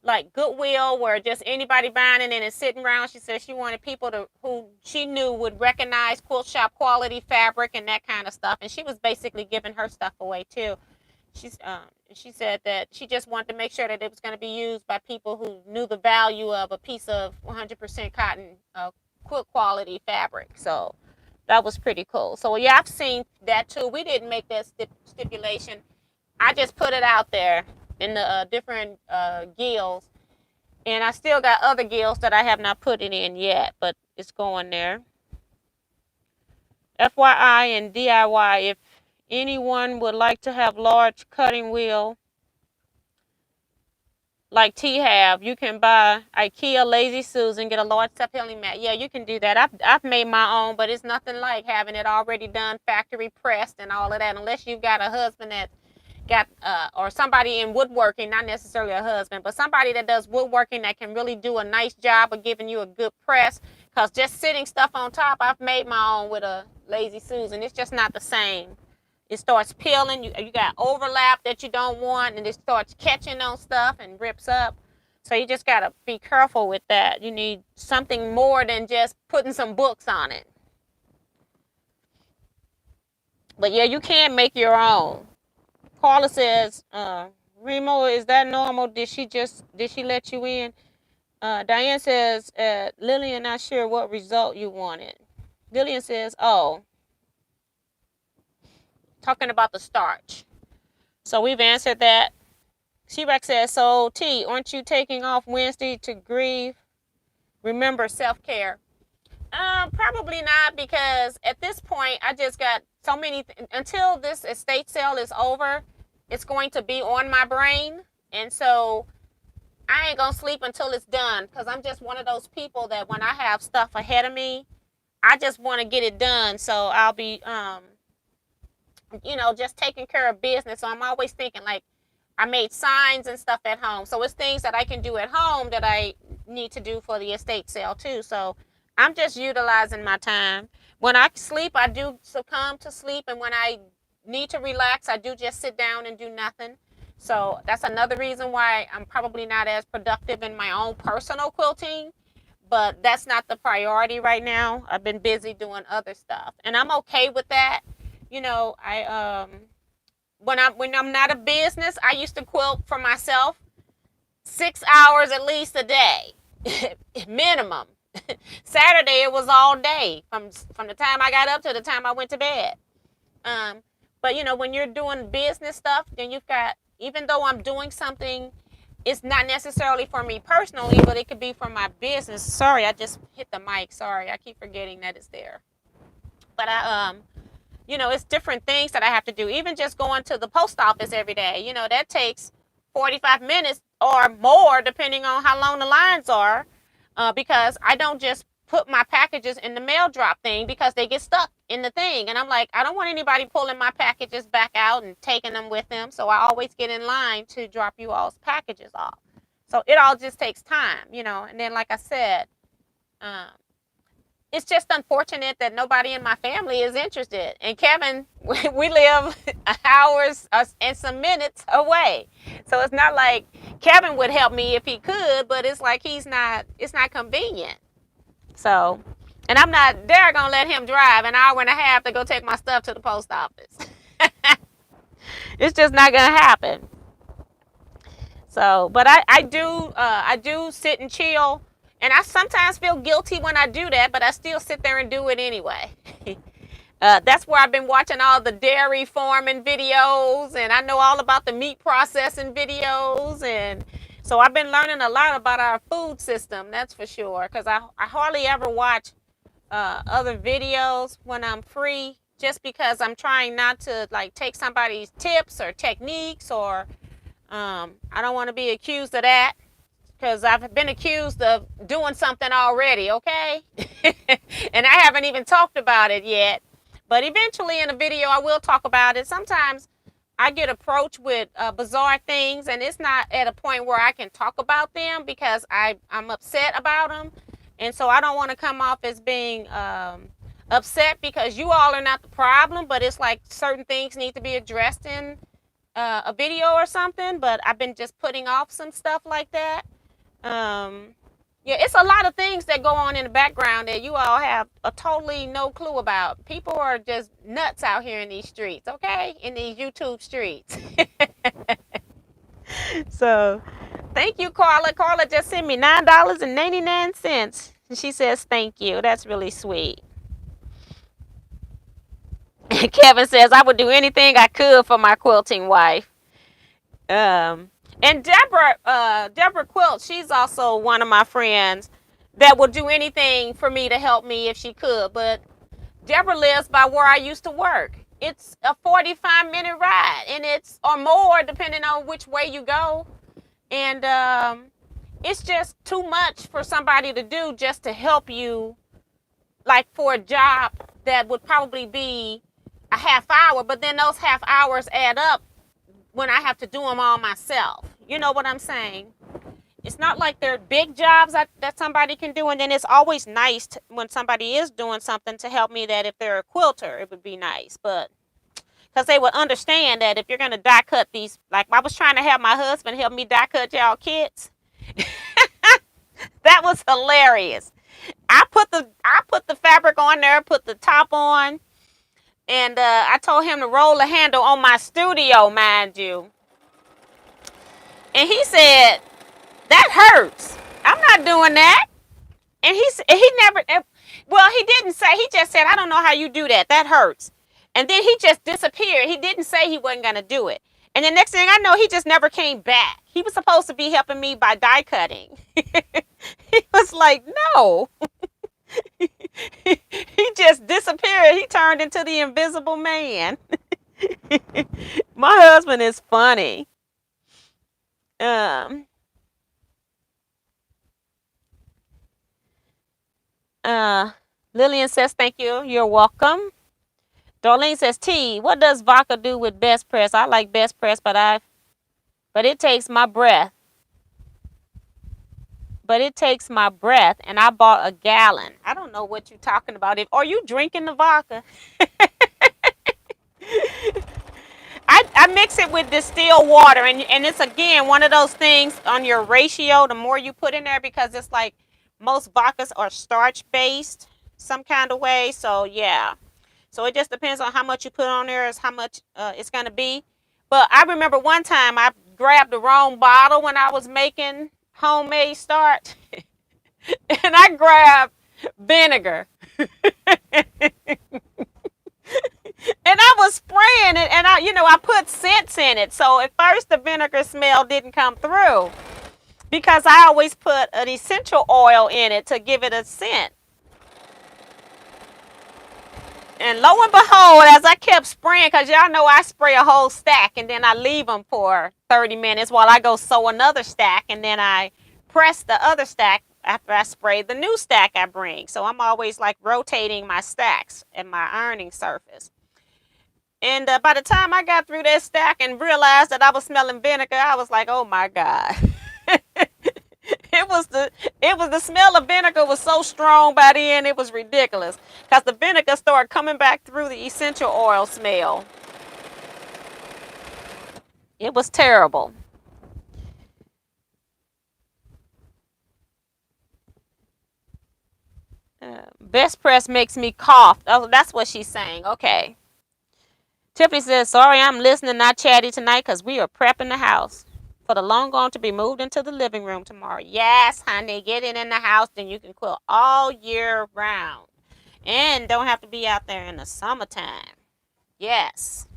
like Goodwill where just anybody buying it and it's sitting around. She said she wanted people who she knew would recognize quilt shop quality fabric and that kind of stuff. And she was basically giving her stuff away too. She said that she just wanted to make sure that it was going to be used by people who knew the value of a piece of 100% cotton quilt quality fabric. So that was pretty cool. So yeah, I've seen that too. We didn't make that stipulation. I just put it out there in the different guilds, and I still got other guilds that I have not put it in yet, but it's going there. FYI and DIY, if anyone would like to have large cutting wheel like T have, you can buy IKEA Lazy Susan, get a large self-healing mat. Yeah, you can do that. I've made my own, but it's nothing like having it already done, factory pressed and all of that, unless you've got a husband that got or somebody in woodworking, not necessarily a husband, but somebody that does woodworking that can really do a nice job of giving you a good press. Because just sitting stuff on top, I've made my own with a Lazy Susan. It's just not the same. It starts peeling. You got overlap that you don't want, and it starts catching on stuff and rips up. So you just got to be careful with that. You need something more than just putting some books on it. But yeah, you can make your own. Carla says, Remo, is that normal? Did she let you in? Diane says, Lillian, not sure what result you wanted. Lillian says, oh, talking about the starch. So we've answered that. She-Rex says, so T, aren't you taking off Wednesday to grieve? Remember self-care. Probably not, because at this point, I just got so many, until this estate sale is over, it's going to be on my brain. And so I ain't gonna sleep until it's done, because I'm just one of those people that when I have stuff ahead of me, I just want to get it done. So I'll be, just taking care of business. So I'm always thinking, like, I made signs and stuff at home. So it's things that I can do at home that I need to do for the estate sale too. So I'm just utilizing my time. When I sleep, I do succumb to sleep. And when I need to relax, I do just sit down and do nothing. So that's another reason why I'm probably not as productive in my own personal quilting. But that's not the priority right now. I've been busy doing other stuff. And I'm okay with that. When I'm not a business, I used to quilt for myself 6 hours at least a day, minimum. Saturday it was all day from the time I got up to the time I went to bed. But when you're doing business stuff, then you've got, even though I'm doing something, it's not necessarily for me personally, but it could be for my business. Sorry, I just hit the mic. Sorry, I keep forgetting that it's there. But it's different things that I have to do. Even just going to the post office every day, that takes 45 minutes or more, depending on how long the lines are, because I don't just put my packages in the mail drop thing because they get stuck in the thing. And I'm like, I don't want anybody pulling my packages back out and taking them with them. So I always get in line to drop you all's packages off. So it all just takes time, And then, like I said, it's just unfortunate that nobody in my family is interested. And Kevin, we live hours and some minutes away. So it's not like Kevin would help me if he could, but it's like it's not convenient. So, and I'm not there going to let him drive an hour and a half to go take my stuff to the post office. It's just not going to happen. So, but I do sit and chill. And I sometimes feel guilty when I do that, but I still sit there and do it anyway. That's where I've been watching all the dairy farming videos, and I know all about the meat processing videos, and so I've been learning a lot about our food system. That's for sure. Because I hardly ever watch other videos when I'm free, just because I'm trying not to like take somebody's tips or techniques, or I don't want to be accused of that, because I've been accused of doing something already, okay? And I haven't even talked about it yet. But eventually in a video, I will talk about it. Sometimes I get approached with bizarre things, and it's not at a point where I can talk about them because I'm upset about them. And so I don't want to come off as being upset because you all are not the problem, but it's like certain things need to be addressed in a video or something. But I've been just putting off some stuff like that. Um, yeah, it's a lot of things that go on in the background that you all have a totally no clue about. People are just nuts out here in these streets, okay? In these YouTube streets. So, thank you, Carla. Carla just sent me $9.99. And she says, thank you. That's really sweet. Kevin says, I would do anything I could for my quilting wife. And Deborah Quilt, she's also one of my friends that would do anything for me to help me if she could. But Deborah lives by where I used to work. It's a 45-minute ride, and it's or more depending on which way you go. And it's just too much for somebody to do just to help you, like for a job that would probably be a half hour, but then those half hours add up when I have to do them all myself. You know what I'm saying? It's not like they're big jobs that somebody can do. And then it's always nice when somebody is doing something to help me, that if they're a quilter, it would be nice. But because they would understand that if you're going to die cut these, like I was trying to have my husband help me die cut y'all kits. That was hilarious. I put the fabric on there, put the top on, and I told him to roll the handle on my studio, mind you. And he said, that hurts. I'm not doing that. And he never, well, he didn't say, he just said, I don't know how you do that. That hurts. And then he just disappeared. He didn't say he wasn't going to do it. And the next thing I know, he just never came back. He was supposed to be helping me by die cutting. He was like, no. He just disappeared. He turned into the invisible man. My husband is funny. Lillian says, thank you. You're welcome. Darlene says, T, what does vodka do with best press? I like best press, but it takes my breath. And I bought a gallon. I don't know what you're talking about. Are you drinking the vodka? I mix it with distilled water, and it's again one of those things on your ratio. The more you put in there, because it's like most vodkas are starch based some kind of way. So yeah, so it just depends on how much you put on there is how much it's gonna be. But I remember one time I grabbed the wrong bottle when I was making homemade starch, and I grabbed vinegar. And I was spraying it, and I put scents in it. So at first the vinegar smell didn't come through because I always put an essential oil in it to give it a scent. And lo and behold, as I kept spraying, because y'all know I spray a whole stack and then I leave them for 30 minutes while I go sew another stack, and then I press the other stack after I spray the new stack I bring. So I'm always like rotating my stacks and my ironing surface. And by the time I got through that stack and realized that I was smelling vinegar, I was like, oh my God. It was the smell of vinegar was so strong by then, it was ridiculous. Because the vinegar started coming back through the essential oil smell. It was terrible. Best press makes me cough. Oh, that's what she's saying. Okay. Tiffany says, sorry, I'm listening, not chatty tonight because we are prepping the house for the long gone to be moved into the living room tomorrow. Yes, honey, get it in the house, then you can quilt all year round. And don't have to be out there in the summertime. Yes.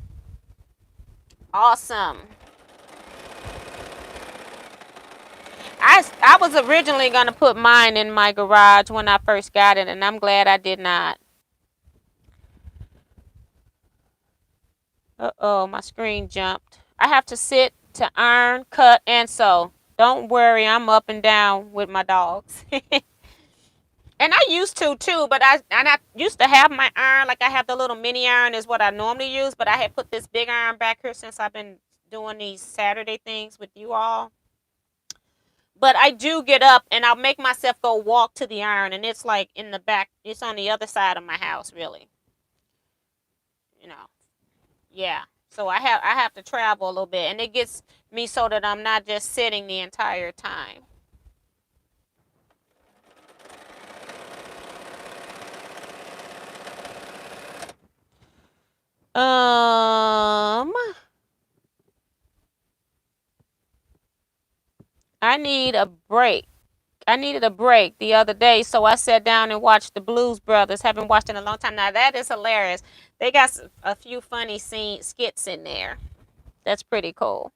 Awesome. I was originally going to put mine in my garage when I first got it, and I'm glad I did not. Uh-oh, my screen jumped. I have to sit to iron, cut, and sew. Don't worry, I'm up and down with my dogs. And I used to too, but I used to have my iron, like I have the little mini iron is what I normally use, but I had put this big iron back here since I've been doing these Saturday things with you all. But I do get up and I'll make myself go walk to the iron, and it's like in the back, it's on the other side of my house, really. You know. Yeah. So I have to travel a little bit, and it gets me so that I'm not just sitting the entire time. Um I need a break. I needed a break the other day, so I sat down and watched the Blues Brothers. Haven't watched in a long time. Now that is hilarious. They got a few funny skits in there. That's pretty cool.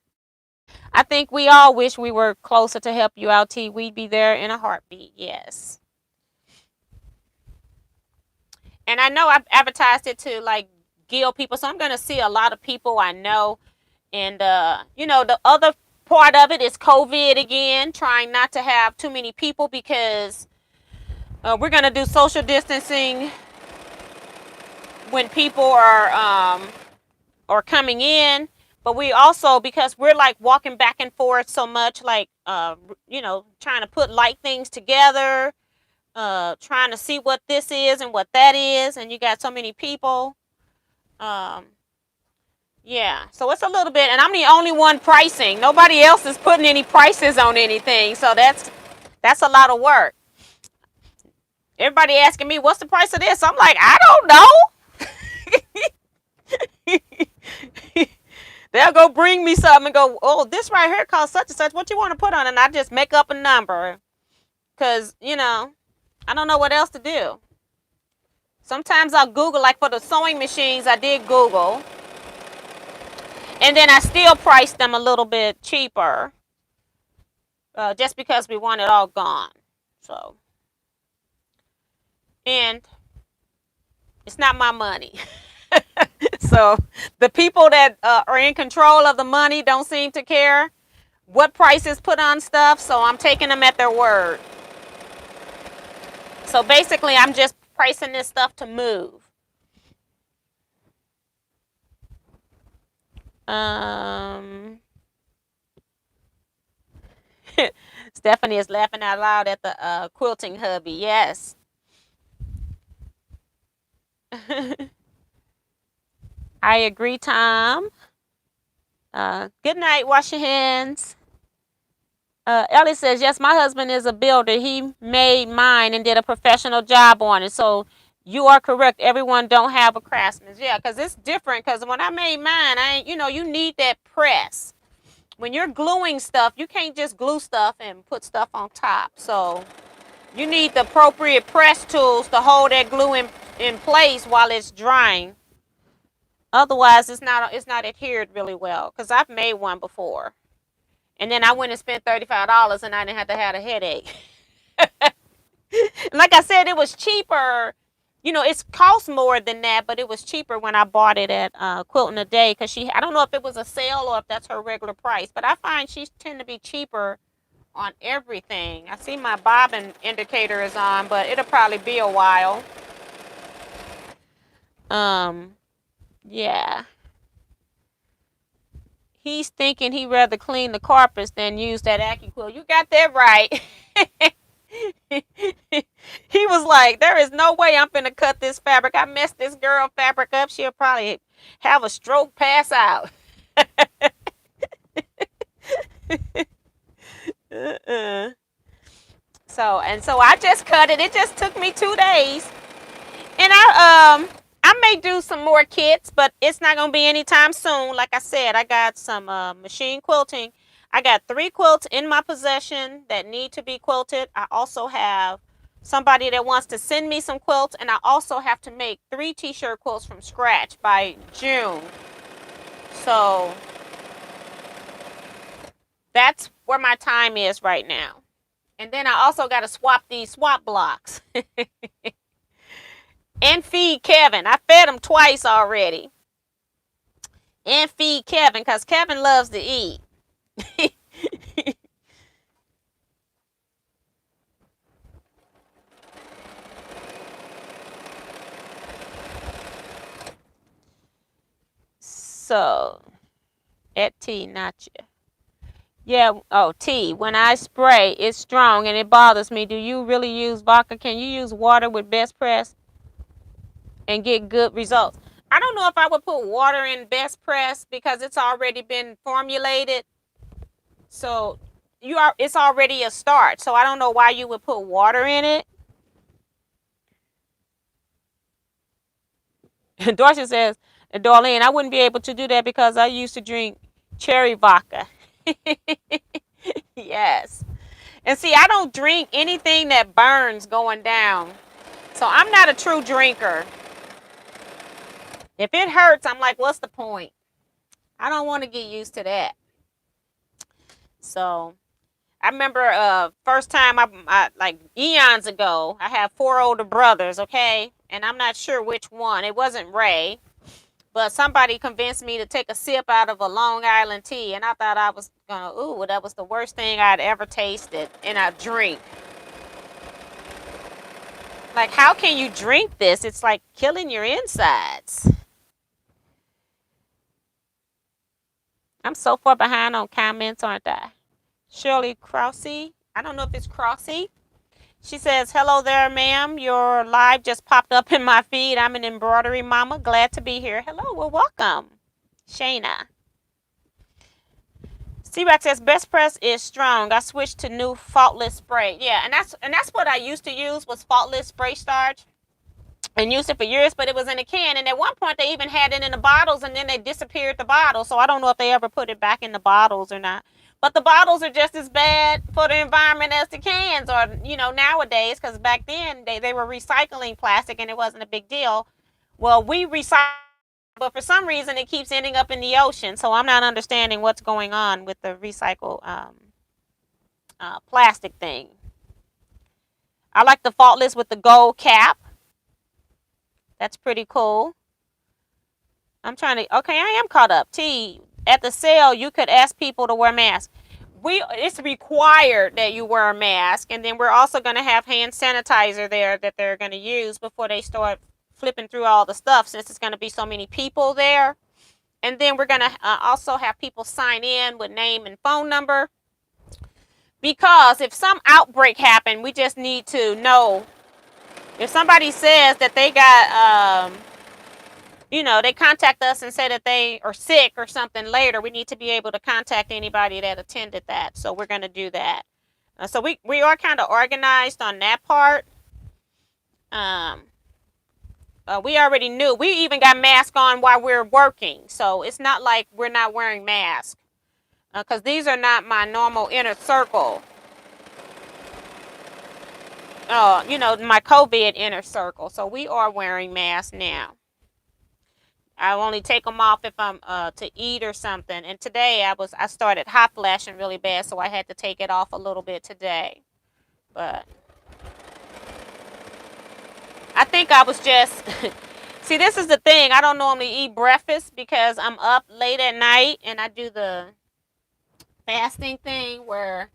I think we all wish we were closer to help you out, T. We'd be there in a heartbeat. Yes. And I know I've advertised it to like Guild people, so I'm gonna see a lot of people I know. And the other part of it is COVID again, trying not to have too many people because we're gonna do social distancing when people are coming in. But we also, because we're like walking back and forth so much, like trying to put light things together, trying to see what this is and what that is, and you got so many people. Um, yeah, so it's a little bit, and I'm the only one pricing. Nobody else is putting any prices on anything, so that's a lot of work. Everybody asking me what's the price of this. I'm like, I don't know. They'll go bring me something and go, oh, this right here costs such and such. What you want to put on it? And I just make up a number because I don't know what else to do. Sometimes I'll Google, like for the sewing machines, I did Google. And then I still priced them a little bit cheaper just because we want it all gone. So, and it's not my money. So the people that are in control of the money don't seem to care what prices put on stuff. So I'm taking them at their word. So basically, I'm just pricing this stuff to move. Stephanie is laughing out loud at the quilting hubby. Yes. I agree, Tom. Good night. Wash your hands. Ellie says, yes, my husband is a builder. He made mine and did a professional job on it. So you are correct. Everyone don't have a craftsman. Yeah, because it's different. Because when I made mine, you need that press. When you're gluing stuff, you can't just glue stuff and put stuff on top. So you need the appropriate press tools to hold that glue in place while it's drying. Otherwise, it's not adhered really well. Because I've made one before. And then I went and spent $35 and I didn't have to have a headache. Like I said, it was cheaper. It's cost more than that, but it was cheaper when I bought it at Quilting a Day because I don't know if it was a sale or if that's her regular price, but I find she tend to be cheaper on everything. I see my bobbin indicator is on, but it'll probably be a while. Yeah. He's thinking he'd rather clean the carpets than use that AccuQuilt. You got that right. He was like, there is no way I'm finna cut this fabric. I messed this girl fabric up. She'll probably have a stroke, pass out. So I just cut it. It just took me 2 days. And I may do some more kits, but it's not going to be anytime soon. Like I said, I got some machine quilting. I got 3 quilts in my possession that need to be quilted. I also have somebody that wants to send me some quilts, and I also have to make 3 t-shirt quilts from scratch by June. So that's where my time is right now. And then I also got to swap these swap blocks and feed Kevin. I fed him twice already. And feed Kevin because Kevin loves to eat. So, at T, not you. Yeah, oh, T, when I spray, it's strong and it bothers me. Do you really use vodka? Can you use water with best press and get good results? I don't know if I would put water in best press because it's already been formulated. So, it's already a starch. So, I don't know why you would put water in it. Dorothy says, Darlene, I wouldn't be able to do that because I used to drink cherry vodka. Yes. And see, I don't drink anything that burns going down. So I'm not a true drinker. If it hurts, I'm like, what's the point? I don't want to get used to that. So I remember first time I like eons ago, I have 4 older brothers, okay? And I'm not sure which one. It wasn't Ray. But somebody convinced me to take a sip out of a Long Island tea, and I thought I was gonna, ooh, that was the worst thing I'd ever tasted in a drink. Like, how can you drink this? It's like killing your insides. I'm so far behind on comments, aren't I? Shirley Crossy. I don't know if it's Crossy. She says, hello there, ma'am. Your live just popped up in my feed. I'm an embroidery mama. Glad to be here. Hello, well, welcome. Shayna. C-Rack says, best press is strong. I switched to new faultless spray. Yeah, and that's what I used to use was faultless spray starch. And used it for years, but it was in a can. And at one point, they even had it in the bottles, and then they disappeared the bottles. So I don't know if they ever put it back in the bottles or not. But the bottles are just as bad for the environment as the cans are, nowadays. Because back then, they were recycling plastic, and it wasn't a big deal. Well, we recycle, but for some reason, it keeps ending up in the ocean. So I'm not understanding what's going on with the recycle plastic thing. I like the faultless with the gold cap. That's pretty cool. I'm trying to, okay, I am caught up. T, at the sale, you could ask people to wear masks. It's required that you wear a mask. And then we're also going to have hand sanitizer there that they're going to use before they start flipping through all the stuff, since it's going to be so many people there. And then we're going to also have people sign in with name and phone number. Because if some outbreak happened, we just need to know. If somebody says that they got, they contact us and say that they are sick or something later, we need to be able to contact anybody that attended that. So we're going to do that. So we are kind of organized on that part. We already knew. We even got masks on while we're working. So it's not like we're not wearing masks. Because these are not my normal inner circle. My COVID inner circle. So we are wearing masks now. I only take them off if I'm to eat or something. And today I started hot flashing really bad, so I had to take it off a little bit today. But I think I was just see, this is the thing. I don't normally eat breakfast because I'm up late at night and I do the fasting thing where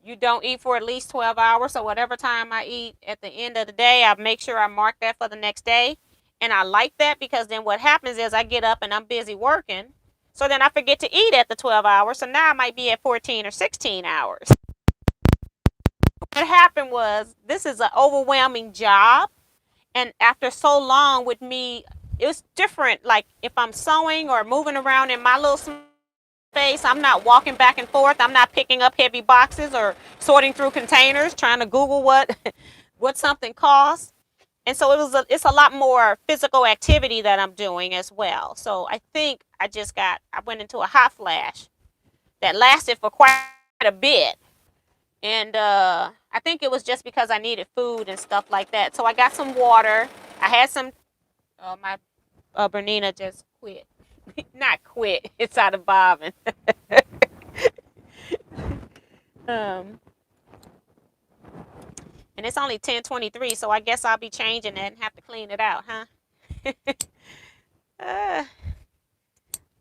you don't eat for at least 12 hours. So whatever time I eat at the end of the day, I make sure I mark that for the next day. And I like that because then what happens is I get up and I'm busy working. So then I forget to eat at the 12 hours. So now I might be at 14 or 16 hours. What happened was, this is an overwhelming job. And after so long with me, it was different. Like if I'm sewing or moving around in my little space, I'm not walking back and forth. I'm not picking up heavy boxes or sorting through containers, trying to Google what something costs. And so it's a lot more physical activity that I'm doing as well. So I think I went into a hot flash that lasted for quite a bit. And I think it was just because I needed food and stuff like that. So I got some water. I had some. Oh, my Bernina just quit. Not quit. It's out of bobbing. um, and it's only 10:23, so I guess I'll be changing it and have to clean it out, huh? uh,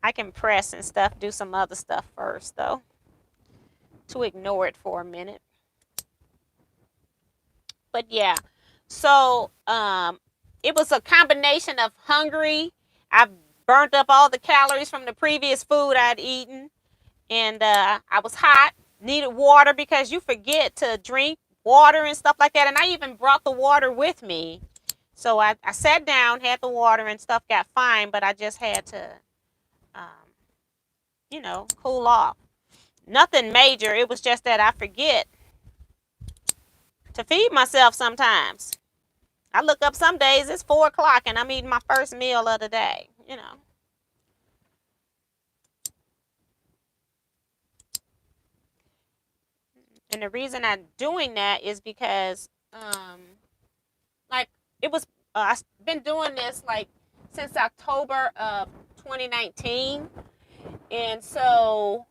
I can press and stuff, do some other stuff first, though, to ignore it for a minute. But yeah, so it was a combination of hungry. I burnt up all the calories from the previous food I'd eaten, and I was hot, needed water because you forget to drink water and stuff like that. And I even brought the water with me. So I sat down, had the water and stuff, got fine, but I just had to, cool off. Nothing major. It was just that I forget to feed myself sometimes. I look up some days, it's 4 o'clock and I'm eating my first meal of the day, And the reason I'm doing that is because, like, it was, I've been doing this, like, since October of 2019. And so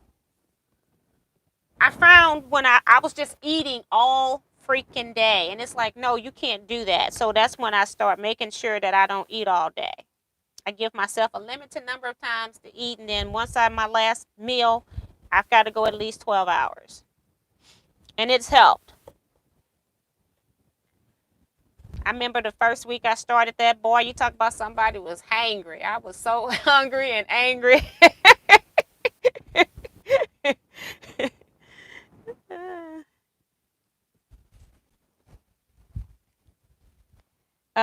I found when I was just eating all freaking day. And it's like, no, you can't do that. So that's when I start making sure that I don't eat all day. I give myself a limited number of times to eat. And then once I have my last meal, I've got to go at least 12 hours. And it's helped. I remember the first week I started that, boy, you talk about somebody who was hangry. I was so hungry and angry.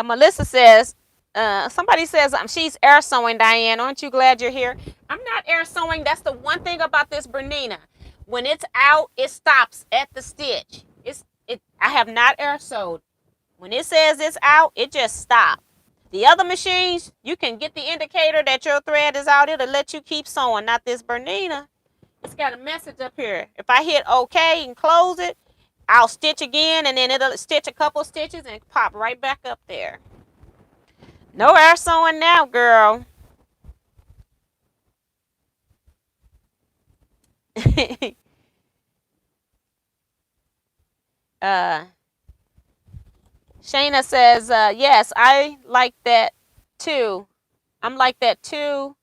Melissa says, somebody says she's air sewing, Diane. Aren't you glad you're here? I'm not air sewing. That's the one thing about this Bernina. When it's out, it stops at the stitch. I have not air sewed. When it says it's out, it just stops. The other machines, you can get the indicator that your thread is out. It'll let you keep sewing. Not this Bernina. It's got a message up here. If I hit OK and close it, I'll stitch again, and then it'll stitch a couple stitches and pop right back up there. No air sewing now, girl. Shayna says, yes, I like that too. I'm like that too.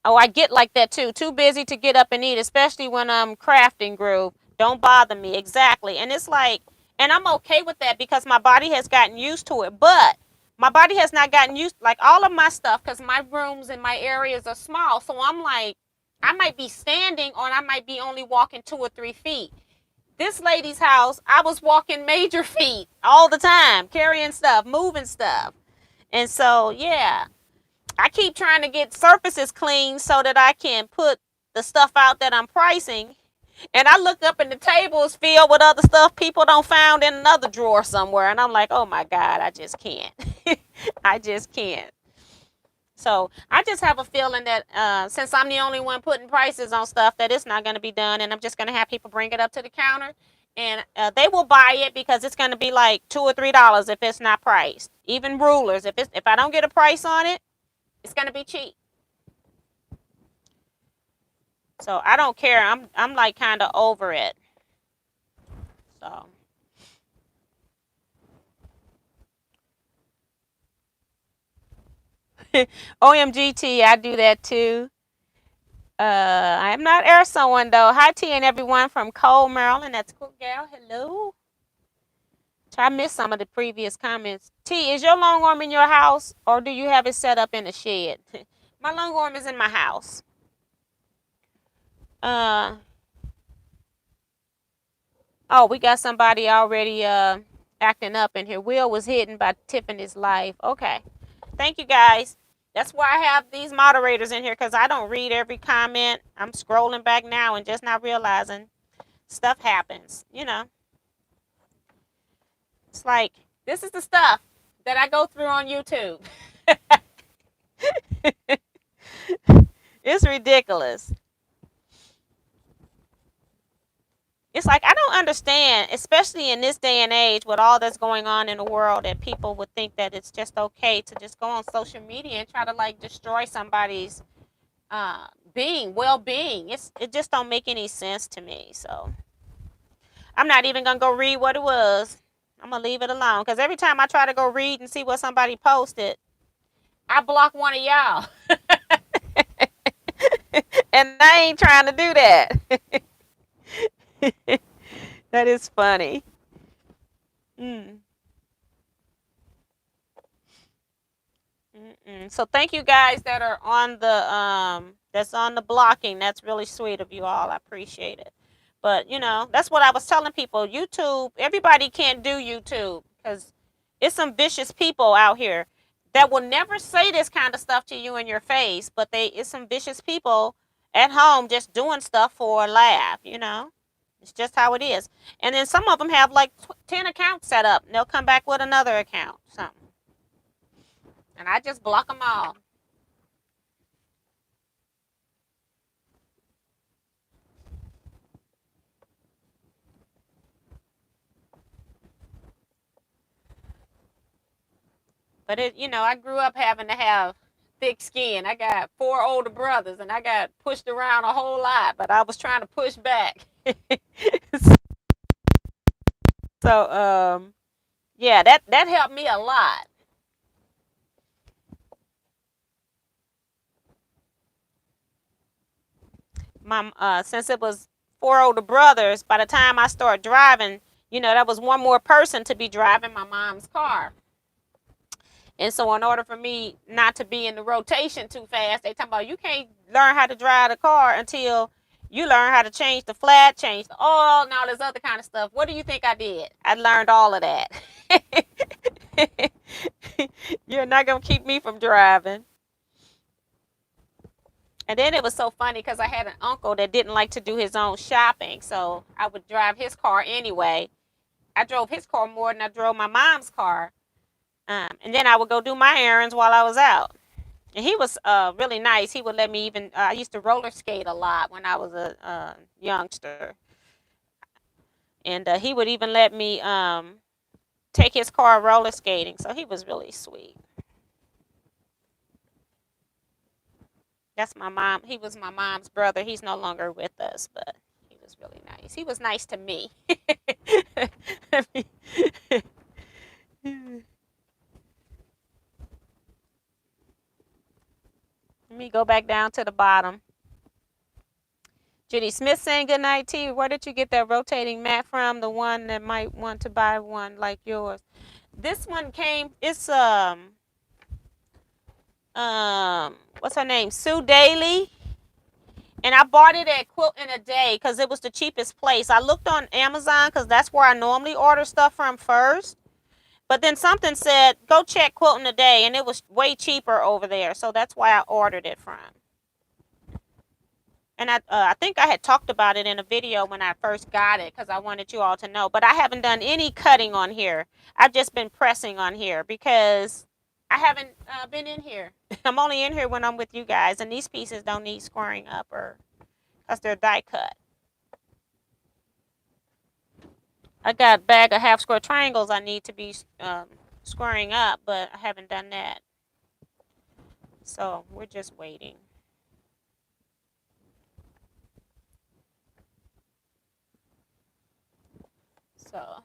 Oh, I get like that too. Too busy to get up and eat, especially when I'm crafting, groove. Don't bother me. Exactly. And it's like, and I'm okay with that because my body has gotten used to it. But my body has not gotten used, like all of my stuff, because my rooms and my areas are small. So I'm like, I might be standing or I might be only walking 2 or 3 feet. This lady's house, I was walking major feet all the time, carrying stuff, moving stuff. And so, yeah, I keep trying to get surfaces clean so that I can put the stuff out that I'm pricing. And I look up and the table is filled with other stuff people don't found in another drawer somewhere. And I'm like, oh my God, I just can't. I just can't. So I just have a feeling that since I'm the only one putting prices on stuff, that it's not going to be done. And I'm just going to have people bring it up to the counter. And they will buy it because it's going to be like $2 or $3 if it's not priced. Even rulers, if I don't get a price on it, it's going to be cheap. So I don't care. I'm like kind of over it. So. OMGT, I do that too. I am not air sewing though. Hi T and everyone from Cole, Maryland. That's cool gal. Hello. I missed some of the previous comments. T, is your long arm in your house or do you have it set up in a shed? My long arm is in my house. Oh, we got somebody already acting up in here. Will was hidden by Tiffany's life. Okay. Thank you guys. That's why I have these moderators in here because I don't read every comment. I'm scrolling back now and just not realizing stuff happens, It's like, this is the stuff that I go through on YouTube. It's ridiculous. It's like I don't understand, especially in this day and age with all that's going on in the world, that people would think that it's just okay to just go on social media and try to like destroy somebody's well-being. It just don't make any sense to me. So I'm not even gonna go read what it was. I'm gonna leave it alone because every time I try to go read and see what somebody posted, I block one of y'all, and I ain't trying to do that. That is funny. Mm. Mm-mm. So thank you guys that are on the that's on the blocking. That's really sweet of you all. I appreciate it. But that's what I was telling people. YouTube, everybody can't do YouTube because it's some vicious people out here that will never say this kind of stuff to you in your face, but it's some vicious people at home just doing stuff for a laugh. It's just how it is. And then some of them have like 10 accounts set up. And they'll come back with another account, something. And I just block them all. But I grew up having to have thick skin. I got 4 older brothers and I got pushed around a whole lot, but I was trying to push back. So, yeah, that helped me a lot. Since it was 4 older brothers, by the time I started driving, that was one more person to be driving my mom's car. And so in order for me not to be in the rotation too fast, they talking about you can't learn how to drive the car until you learn how to change the flat, change the oil, and all this other kind of stuff. What do you think I did? I learned all of that. You're not going to keep me from driving. And then it was so funny because I had an uncle that didn't like to do his own shopping. So I would drive his car anyway. I drove his car more than I drove my mom's car. And then I would go do my errands while I was out. And he was really nice. He would let me even. I used to roller skate a lot when I was a youngster, and he would even let me take his car roller skating. So he was really sweet. That's my mom. He was my mom's brother. He's no longer with us, but he was really nice. He was nice to me. Let me go back down to the bottom. Judy Smith saying good night to you. Where did you get that rotating mat from? The one that might want to buy one like yours. This one came. It's what's her name? Sue Daly. And I bought it at Quilting a Day because it was the cheapest place. I looked on Amazon because that's where I normally order stuff from first. But then something said, go check Quilting a Day, and it was way cheaper over there. So that's why I ordered it from. And I think I had talked about it in a video when I first got it because I wanted you all to know. But I haven't done any cutting on here. I've just been pressing on here because I haven't been in here. I'm only in here when I'm with you guys. And these pieces don't need squaring up or because they're die cut. I got a bag of half square triangles I need to be squaring up, but I haven't done that. So we're just waiting. So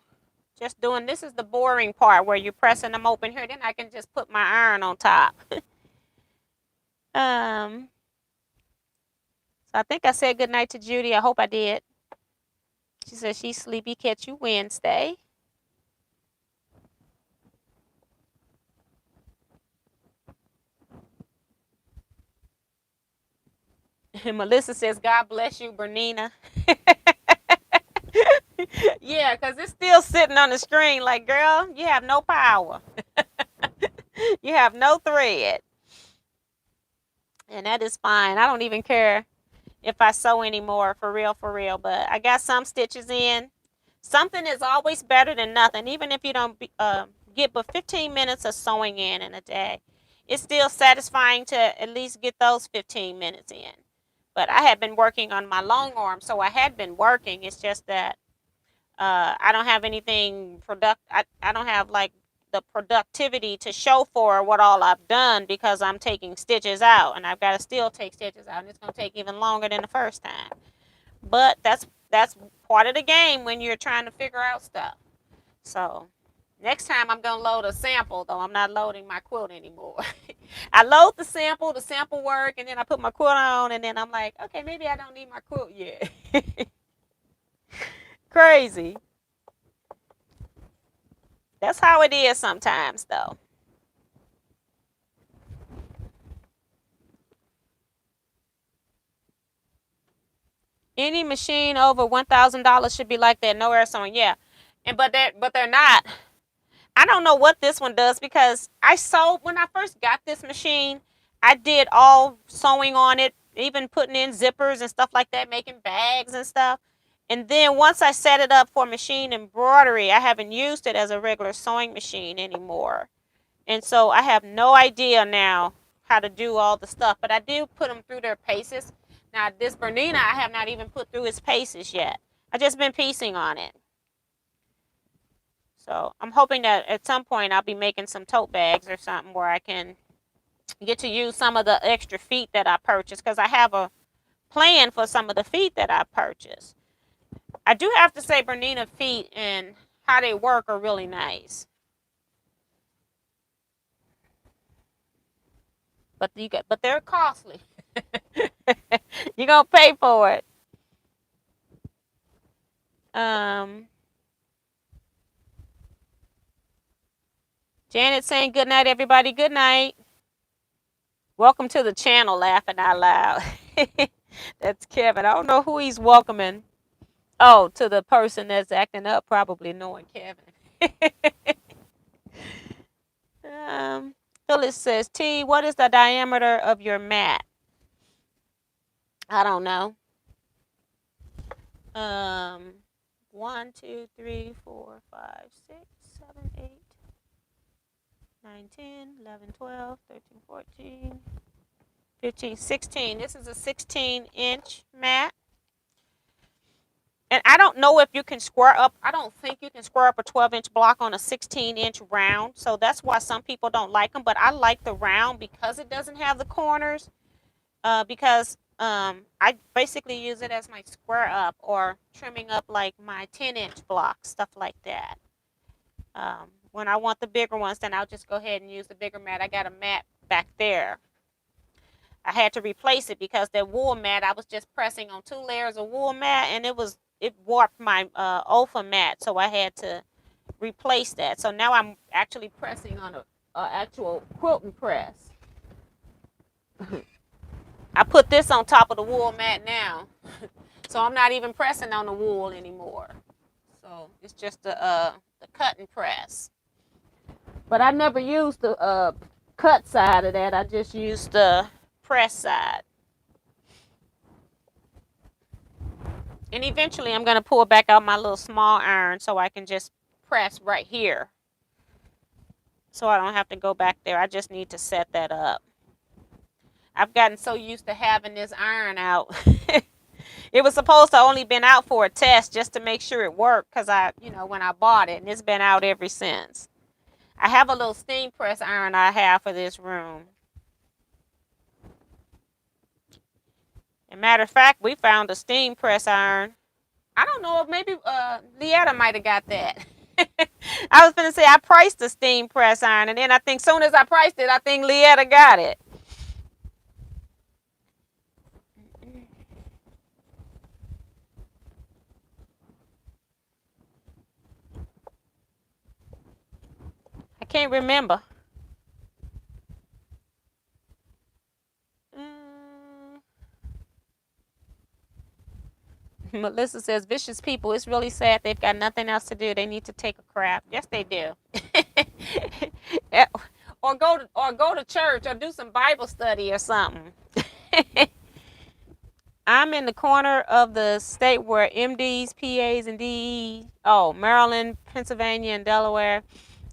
just doing, this is the boring part where you're pressing them open here. Then I can just put my iron on top. So I think I said goodnight to Judy. I hope I did. She said she's sleepy. Catch you Wednesday. And Melissa says, God bless you, Bernina. Yeah, because it's still sitting on the screen like, girl, you have no power. You have no thread. And that is fine. I don't even care if I sew anymore, for real, for real. But I got some stitches in. Something is always better than nothing, even if you don't get but 15 minutes of sewing in a day. It's still satisfying to at least get those 15 minutes in. But I had been working on my long arm, so I had been working. It's just that I don't have anything I don't have like the productivity to show for what all I've done because I'm taking stitches out, and I've got to still take stitches out, and it's going to take even longer than the first time. But that's part of the game when you're trying to figure out stuff. So next time I'm going to load a sample, though. I'm not loading my quilt anymore. I load the sample work, and then I put my quilt on, and then I'm like, okay, maybe I don't need my quilt yet. Crazy. That's how it is sometimes, though. Any machine over $1,000 should be like that. No air sewing, yeah. And but they're not. I don't know what this one does because I sewed when I first got this machine. I did all sewing on it, even putting in zippers and stuff like that, making bags and stuff. And then once I set it up for machine embroidery, I haven't used it as a regular sewing machine anymore. And so I have no idea now how to do all the stuff, but I do put them through their paces. Now, this Bernina, I have not even put through its paces yet. I've just been piecing on it. So I'm hoping that at some point I'll be making some tote bags or something where I can get to use some of the extra feet that I purchased because I have a plan for some of the feet that I purchased. I do have to say Bernina feet and how they work are really nice. But they're costly. You're gonna pay for it. Janet saying good night, everybody. Good night. Welcome to the channel, laughing out loud. That's Kevin. I don't know who he's welcoming. Oh, to the person that's acting up, probably knowing Kevin. Phyllis says, T, what is the diameter of your mat? I don't know. 1, 2, 3, 4, 5, 6, 7, 8, 9, 10, 11, 12, 13, 14, 15, 16. This is a 16-inch mat. And I don't know if you can square up. I don't think you can square up a 12-inch block on a 16-inch round. So that's why some people don't like them. But I like the round because it doesn't have the corners. Because I basically use it as my square up or trimming up like my 10-inch blocks, stuff like that. When I want the bigger ones, then I'll just go ahead and use the bigger mat. I got a mat back there. I had to replace it because that wool mat, I was just pressing on 2 layers of wool mat, and it warped my OFA mat, so I had to replace that. So now I'm actually pressing on a actual quilting press. I put this on top of the wool mat now, so I'm not even pressing on the wool anymore. So it's just the cutting press. But I never used the cut side of that. I just used the press side. And eventually I'm going to pull back out my little small iron so I can just press right here. So I don't have to go back there. I just need to set that up. I've gotten so used to having this iron out. It was supposed to only been out for a test just to make sure it worked because when I bought it, and it's been out ever since. I have a little steam press iron I have for this room. As a matter of fact, we found a steam press iron. I don't know if maybe Leetta might have got that. I was going to say I priced the steam press iron, and then I think soon as I priced it, I think Leetta got it. I can't remember. Melissa says, vicious people, it's really sad they've got nothing else to do. They need to take a crap. Yes, they do. or go to church or do some Bible study or something. I'm in the corner of the state where MDs, PAs, and DEs, Maryland, Pennsylvania, and Delaware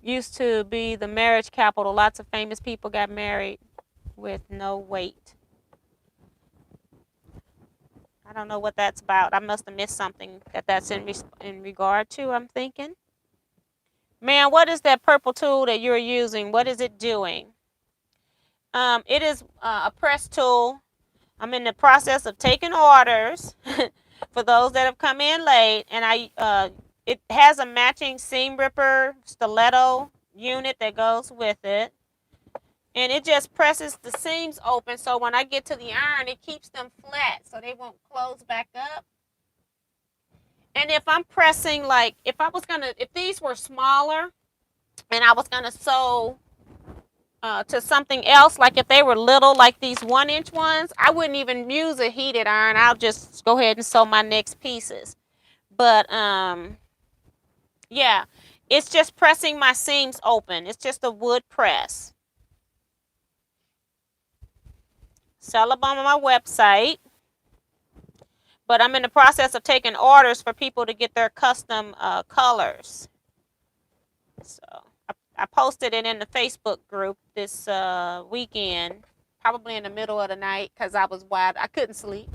used to be the marriage capital. Lots of famous people got married with no wait. I don't know what that's about. I must have missed something that's in regard to, I'm thinking. Man, what is that purple tool that you're using? What is it doing? It is a press tool. I'm in the process of taking orders for those that have come in late, and it has a matching seam ripper stiletto unit that goes with it, and it just presses the seams open, so when I get to the iron, it keeps them flat so they won't close back up. And if I'm pressing, like, if these were smaller and I was gonna sew to something else, like if they were little, like these 1-inch ones, I wouldn't even use a heated iron. I'll just go ahead and sew my next pieces. But yeah, it's just pressing my seams open. It's just a wood press. Sell up on my website. But I'm in the process of taking orders for people to get their custom colors. So I posted it in the Facebook group this weekend, probably in the middle of the night because I was wide. I couldn't sleep.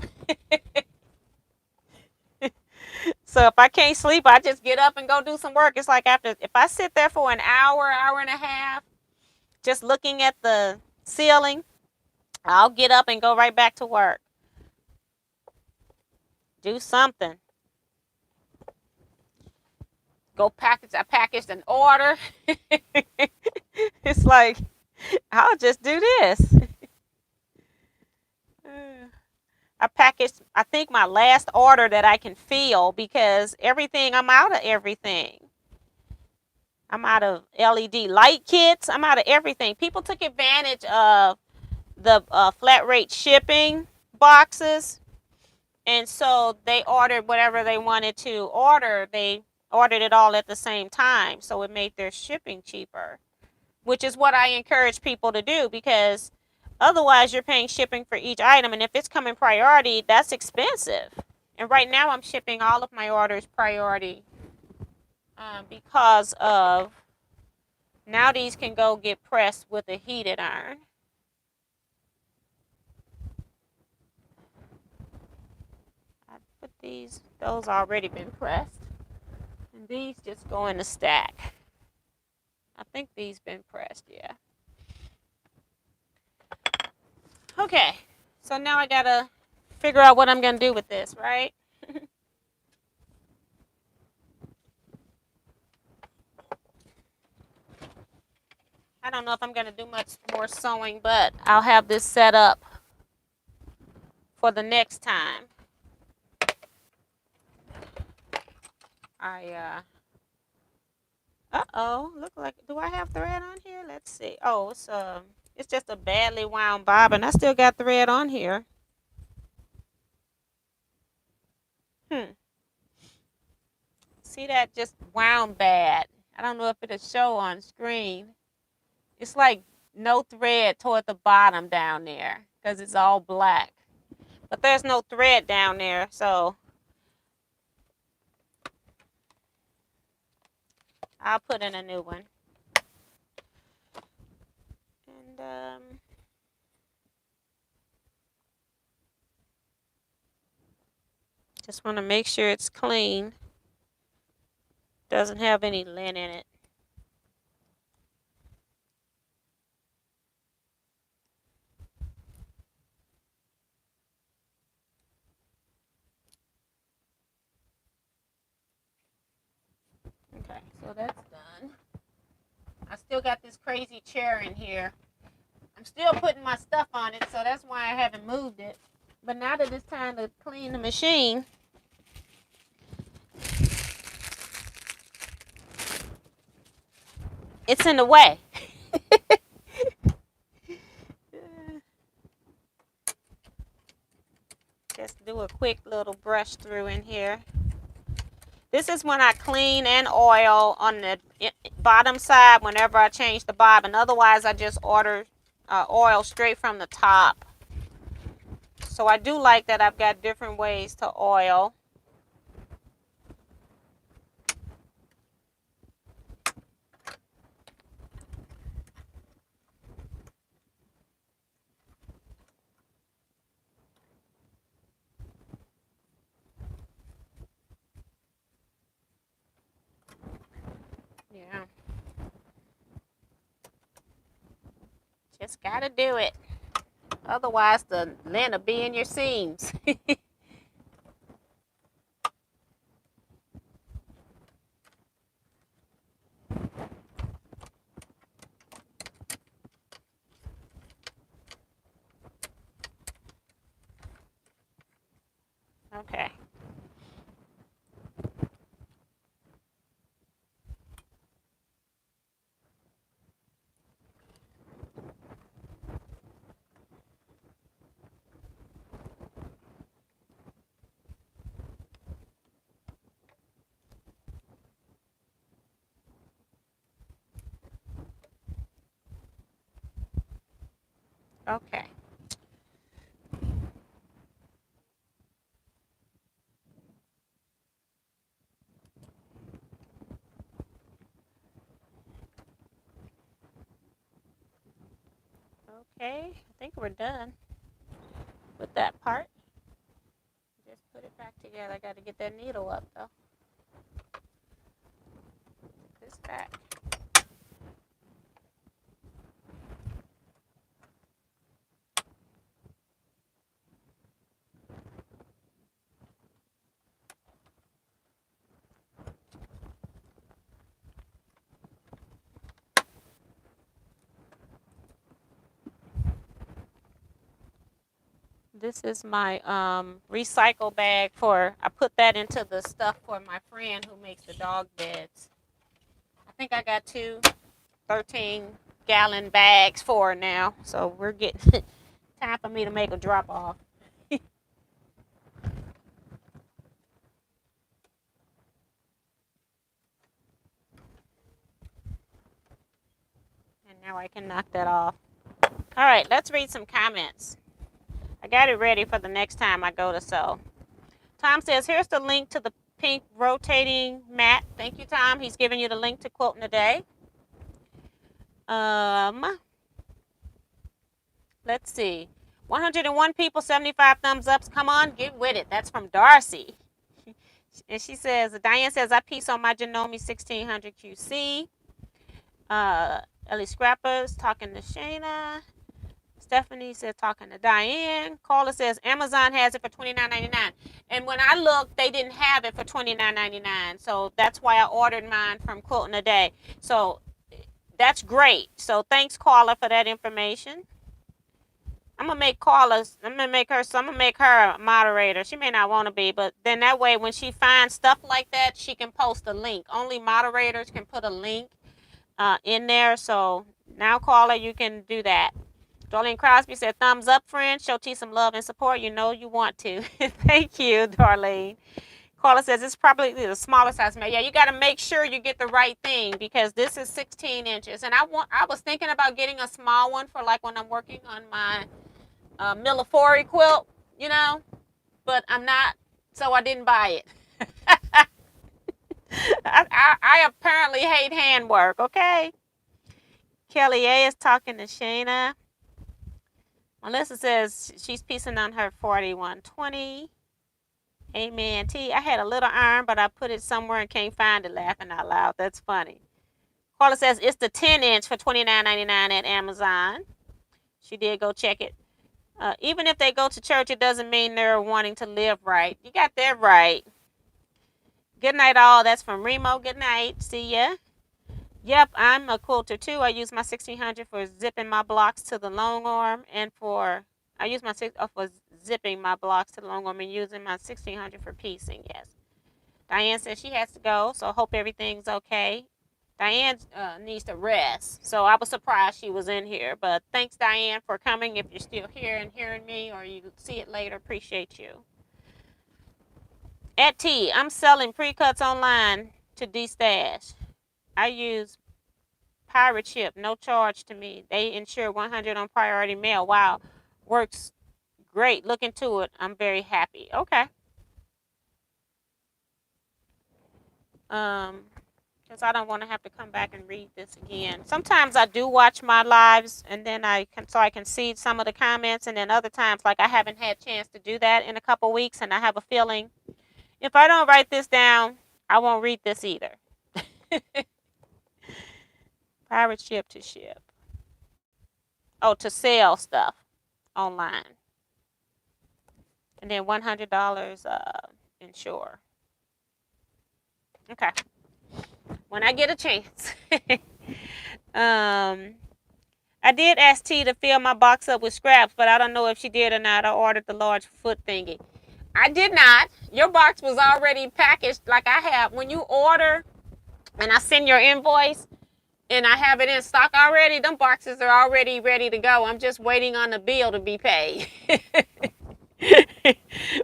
So if I can't sleep, I just get up and go do some work. It's like if I sit there for an hour, hour and a half, just looking at the ceiling, I'll get up and go right back to work. Do something. Go package. I packaged an order. It's like, I'll just do this. I packaged, I think, my last order that I can feel because I'm out of everything. I'm out of LED light kits. I'm out of everything. People took advantage of the flat rate shipping boxes. And so they ordered whatever they wanted to order. They ordered it all at the same time. So it made their shipping cheaper, which is what I encourage people to do, because otherwise you're paying shipping for each item. And if it's coming priority, that's expensive. And right now I'm shipping all of my orders priority because of now these can go get pressed with a heated iron. I put those already been pressed. And these just go in the stack. I think these been pressed, yeah. Okay, so now I gotta figure out what I'm gonna do with this, right? I don't know if I'm gonna do much more sewing, but I'll have this set up for the next time. Look like, do I have thread on here? Let's see. Oh, it's just a badly wound bobbin. I still got thread on here. See, that just wound bad. I don't know if it'll show on screen. It's like no thread toward the bottom down there because it's all black. But there's no thread down there, so I'll put in a new one. And just want to make sure it's clean. Doesn't have any lint in it. Okay, so that's done. I still got this crazy chair in here. I'm still putting my stuff on it, so that's why I haven't moved it. But now that it's time to clean the machine, it's in the way. Just do a quick little brush through in here. This is when I clean and oil on the bottom side whenever I change the bobbin. Otherwise, I just order oil straight from the top. So I do like that I've got different ways to oil. Just gotta do it. Otherwise, the lint will be in your seams. Okay. Okay. Okay, I think we're done with that part. Just put it back together. I got to get that needle up though. Put this back. This is my recycle bag for, I put that into the stuff for my friend who makes the dog beds. I think I got two 13-gallon bags for her now. So we're getting time for me to make a drop off. And now I can knock that off. All right, let's read some comments. I got it ready for the next time I go to sew. Tom says, here's the link to the pink rotating mat. Thank you, Tom. He's giving you the link to Quilting Today. Let's see. 101 people, 75 thumbs ups. Come on, get with it. That's from Darcy. And she says, Diane says, I piece on my Janome 1600 QC. Ellie Scrappers talking to Shayna. Stephanie says talking to Diane. Carla says Amazon has it for $29.99. And when I looked, they didn't have it for $29.99. So that's why I ordered mine from Quilting Today. So that's great. So thanks, Carla, for that information. I'm gonna make her a moderator. She may not want to be, but then that way when she finds stuff like that, she can post a link. Only moderators can put a link in there. So now, Carla, you can do that. Darlene Crosby said, thumbs up, friend. Show T some love and support. You know you want to. Thank you, Darlene. Carla says, it's probably the smaller size. Yeah, you got to make sure you get the right thing because this is 16 inches. And I was thinking about getting a small one for like when I'm working on my Millifori quilt, you know, but I'm not, so I didn't buy it. I apparently hate handwork, okay? Kelly A is talking to Shayna. Melissa says she's piecing on her 4120. Amen. T, I had a little iron, but I put it somewhere and can't find it, laughing out loud. That's funny. Carla says it's the 10-inch for $29.99 at Amazon. She did go check it. Even if they go to church, it doesn't mean they're wanting to live right. You got that right. Good night, all. That's from Remo. Good night. See ya. Yep, I'm a quilter too. I use my 1600 for zipping my blocks to the long arm, and for zipping my blocks to the long arm and using my 1600 for piecing. Yes. Diane says she has to go, so hope everything's okay. Diane needs to rest, so I was surprised she was in here. But thanks, Diane, for coming. If you're still here and hearing me, or you see it later, appreciate you. At T, I'm selling pre-cuts online to D-Stash. I use pirate ship, no charge to me. They insure 100 on priority mail. Wow, works great. Look into it. I'm very happy. Okay. Because I don't want to have to come back and read this again. Sometimes I do watch my lives, and then I can see some of the comments, and then other times, like I haven't had a chance to do that in a couple weeks, and I have a feeling if I don't write this down, I won't read this either. Pirate ship to ship. Oh, to sell stuff online. And then $100 insure. Okay. When I get a chance. um, I did ask T to fill my box up with scraps, but I don't know if she did or not. I ordered the large foot thingy. I did not. Your box was already packaged like I have. When you order and I send your invoice and I have it in stock already, them boxes are already ready to go. I'm just waiting on the bill to be paid.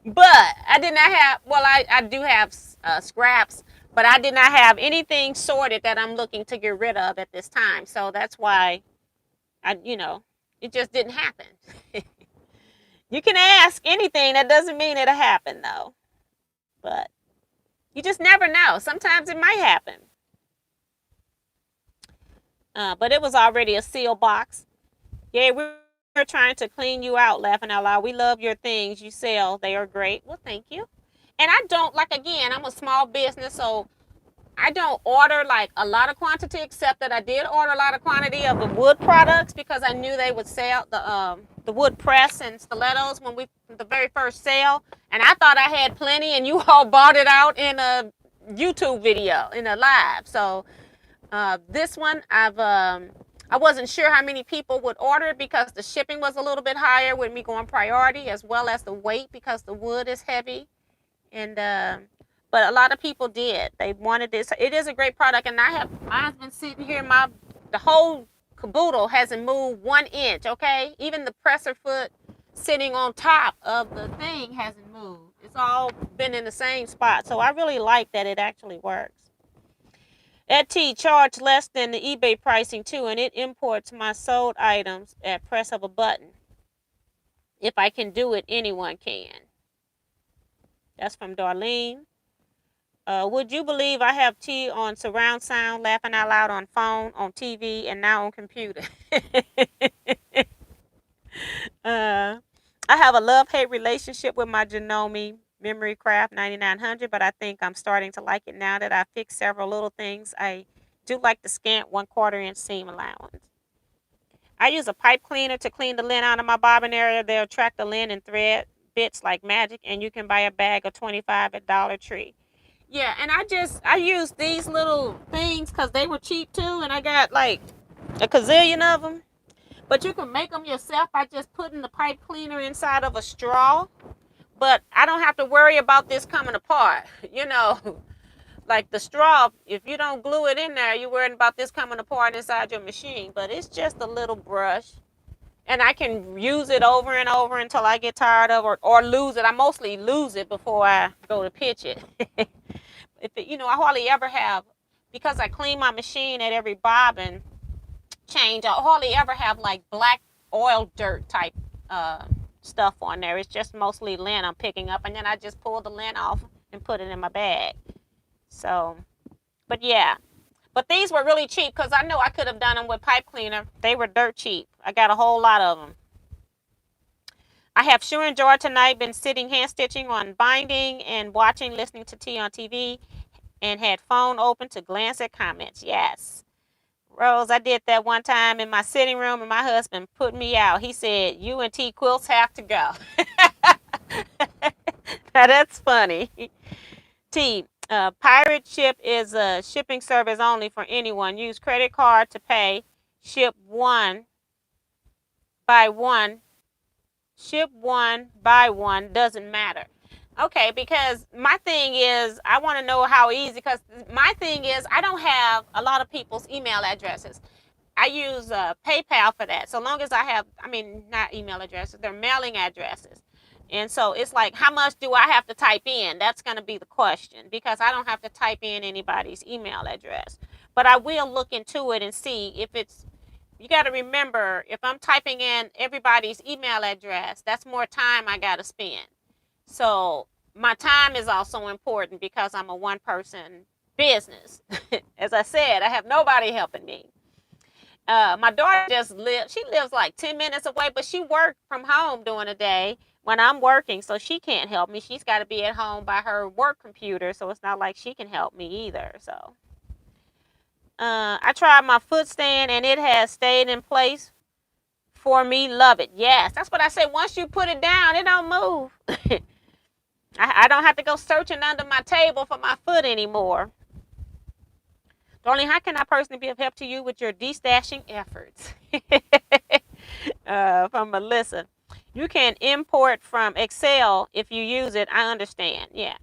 But I did not have, well, I do have scraps, but I did not have anything sorted that I'm looking to get rid of at this time. So that's why it just didn't happen. You can ask anything. That doesn't mean it'll happen, though. But you just never know. Sometimes it might happen. But it was already a sealed box. Yeah, we're trying to clean you out, laughing out loud. We love your things you sell. They are great. Well, thank you. And I don't, like, again, I'm a small business, so I don't order like a lot of quantity, except that I did order a lot of quantity of the wood products because I knew they would sell the wood press and stilettos when the very first sale, and I thought I had plenty, and you all bought it out in a YouTube video in a live. So this one I wasn't sure how many people would order it because the shipping was a little bit higher with me going priority, as well as the weight because the wood is heavy. And but a lot of people did. They wanted this. It is a great product, and mine's been sitting here. The whole caboodle hasn't moved 1 inch. Okay, even the presser foot sitting on top of the thing hasn't moved. It's all been in the same spot. So I really like that it actually works. Etsy charged less than the eBay pricing too, and it imports my sold items at press of a button. If I can do it, anyone can. That's from Darlene. Would you believe I have T on surround sound, laughing out loud on phone, on TV, and now on computer? I have a love-hate relationship with my Janome Memory Craft 9900, but I think I'm starting to like it now that I fixed several little things. I do like the scant 1/4 inch seam allowance. I use a pipe cleaner to clean the lint out of my bobbin area. They'll track the lint and thread bits like magic, and you can buy a bag of 25 at Dollar Tree. Yeah, and I used these little things because they were cheap too, and I got like a gazillion of them. But you can make them yourself by just putting the pipe cleaner inside of a straw. But I don't have to worry about this coming apart. You know, like the straw, if you don't glue it in there, you're worried about this coming apart inside your machine. But it's just a little brush. And I can use it over and over until I get tired of it or lose it. I mostly lose it before I go to pitch it. I hardly ever have, because I clean my machine at every bobbin change, I hardly ever have like black oil dirt type uh, stuff on there. It's just mostly lint I'm picking up, and then I just pull the lint off and put it in my bag. So, but yeah. But these were really cheap because I know I could have done them with pipe cleaner. They were dirt cheap. I got a whole lot of them. I have sure enjoyed tonight. Been sitting hand stitching on binding and watching, listening to T on TV, and had phone open to glance at comments. Yes. Rose, I did that one time in my sitting room, and my husband put me out. He said, "You and Teaquilts have to go." Now that's funny. Pirate Ship is a shipping service only for anyone. Use credit card to pay. Ship one, buy one. Ship one, buy one. Doesn't matter. Okay, because my thing is, I want to know how easy, because my thing is, I don't have a lot of people's email addresses. I use PayPal for that. So long as I have, not email addresses, they're mailing addresses. And so it's like, how much do I have to type in? That's going to be the question, because I don't have to type in anybody's email address. But I will look into it and see if it's, you got to remember, if I'm typing in everybody's email address, that's more time I got to spend. So my time is also important because I'm a one-person business. As I said, I have nobody helping me. My daughter she lives like 10 minutes away, but she worked from home during the day when I'm working, so she can't help me. She's got to be at home by her work computer, so it's not like she can help me either. So I tried my foot stand, and it has stayed in place for me, love it. Yes, that's what I say. Once you put it down, it don't move. I don't have to go searching under my table for my foot anymore. Darling, how can I personally be of help to you with your destashing efforts? From Melissa. You can import from Excel if you use it. I understand. Yeah.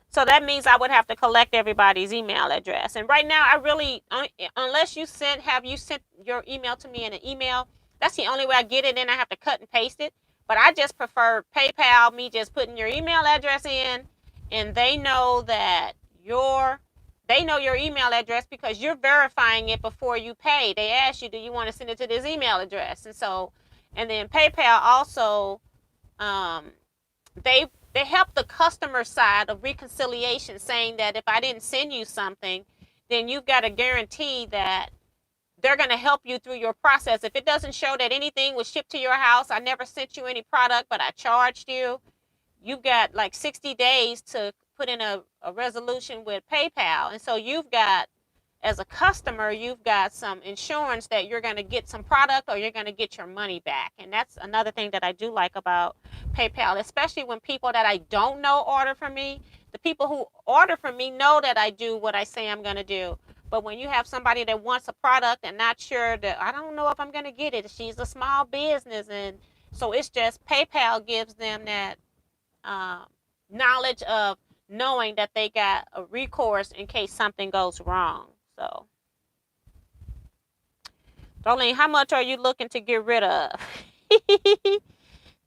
So that means I would have to collect everybody's email address. And right now, I really, unless you have you sent your email to me in an email, that's the only way I get it. Then I have to cut and paste it. But I just prefer PayPal, me just putting your email address in, and they know that they know your email address because you're verifying it before you pay. They ask you, do you want to send it to this email address? And then PayPal also, they help the customer side of reconciliation, saying that if I didn't send you something, then you've got a guarantee that they're going to help you through your process. If it doesn't show that anything was shipped to your house, I never sent you any product, but I charged you, you've got like 60 days to put in a resolution with PayPal. And so you've got, as a customer, you've got some insurance that you're going to get some product or you're going to get your money back. And that's another thing that I do like about PayPal, especially when people that I don't know order from me. The people who order from me know that I do what I say I'm going to do. But when you have somebody that wants a product and not sure that, I don't know if I'm going to get it. She's a small business. And so it's just PayPal gives them that knowledge of knowing that they got a recourse in case something goes wrong. So, Darlene, how much are you looking to get rid of?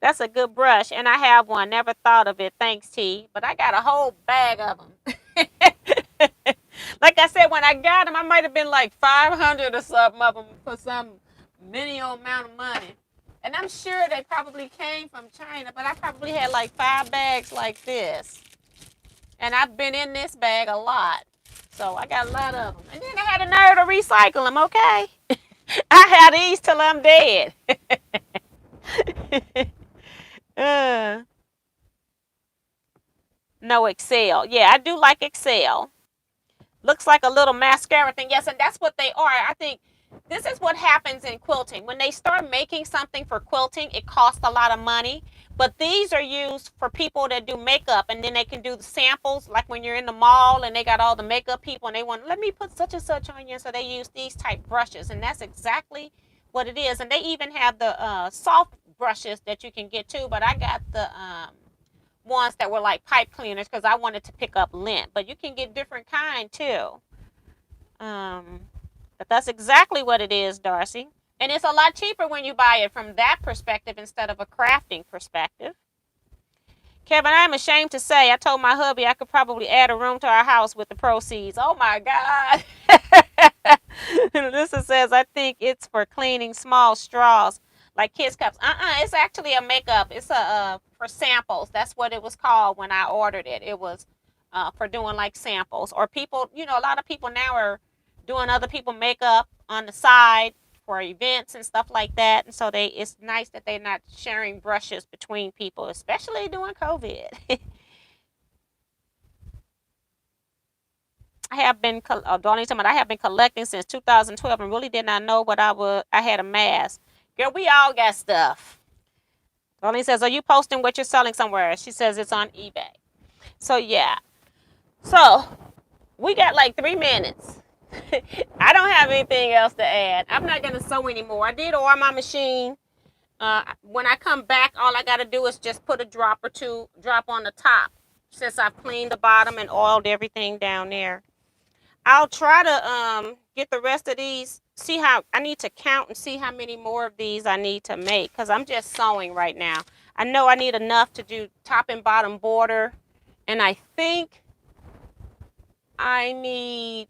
That's a good brush, and I have one. Never thought of it. Thanks, T. But I got a whole bag of them. Like I said, when I got them, I might have been like 500 or something of them for some minimal amount of money. And I'm sure they probably came from China, but I probably had like 5 bags like this. And I've been in this bag a lot. So I got a lot of them. And then I had a nerve to recycle them, okay? I had these till I'm dead. No, Excel. Yeah, I do like Excel. Looks like a little mascara thing. Yes, and that's what they are. I think this is what happens in quilting. When they start making something for quilting, it costs a lot of money. But these are used for people that do makeup, and then they can do the samples, like when you're in the mall and they got all the makeup people and they want, let me put such and such on you. So they use these type brushes, and that's exactly what it is. And they even have the soft brushes that you can get too, but I got the ones that were like pipe cleaners because I wanted to pick up lint. But you can get different kind too. But that's exactly what it is, Darcy. And it's a lot cheaper when you buy it from that perspective instead of a crafting perspective. Kevin, I'm ashamed to say I told my hubby I could probably add a room to our house with the proceeds. Oh my God. Alyssa says, I think it's for cleaning small straws like kids cups. It's actually a makeup. It's for samples. That's what it was called when I ordered it. It was for doing like samples. Or people, a lot of people now are doing other people makeup on the side for events and stuff like that. And so it's nice that they're not sharing brushes between people, especially during COVID. I have been collecting since 2012 and really did not know what I had amassed. Girl, we all got stuff. Darlene says, are you posting what you're selling somewhere? She says it's on eBay. So yeah. So we got like 3 minutes. I don't have anything else to add. I'm not going to sew anymore. I did oil my machine. When I come back, all I got to do is just put a drop or two on the top since I've cleaned the bottom and oiled everything down there. I'll try to get the rest of these. See how I need to count and see how many more of these I need to make because I'm just sewing right now. I know I need enough to do top and bottom border. And I think I need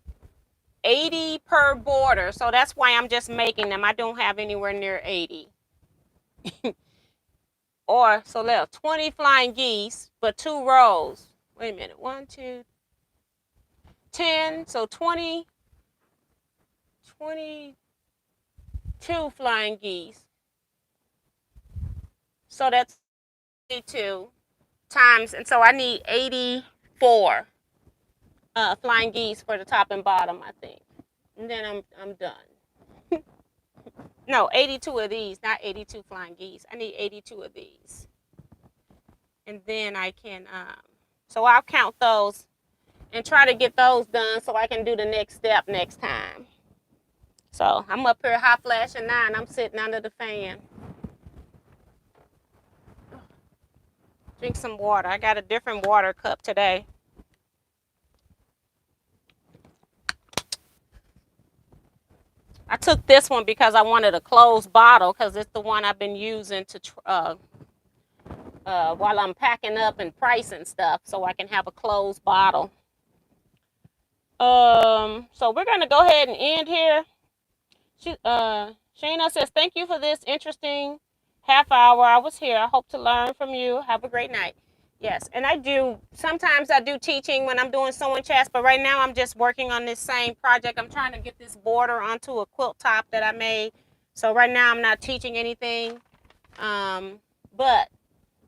80 per border, so that's why I'm just making them. I don't have anywhere near 80. So there are 20 flying geese, but 2 rows. Wait a minute, 1, 2, 10, so 22 flying geese. So that's 82 times, and so I need 84 flying geese for the top and bottom, I think. And then I'm done. No, 82 of these, not 82 flying geese. I need 82 of these. And then I can, so I'll count those and try to get those done so I can do the next step next time. So I'm up here hot flashing 9. I'm sitting under the fan. Drink some water. I got a different water cup today. I took this one because I wanted a closed bottle because it's the one I've been using to while I'm packing up and pricing stuff, so I can have a closed bottle. So we're gonna go ahead and end here. Shayna says, thank you for this interesting half hour. I was here. I hope to learn from you. Have a great night. Yes, and sometimes I do teaching when I'm doing sewing chats, but right now I'm just working on this same project. I'm trying to get this border onto a quilt top that I made. So right now I'm not teaching anything. But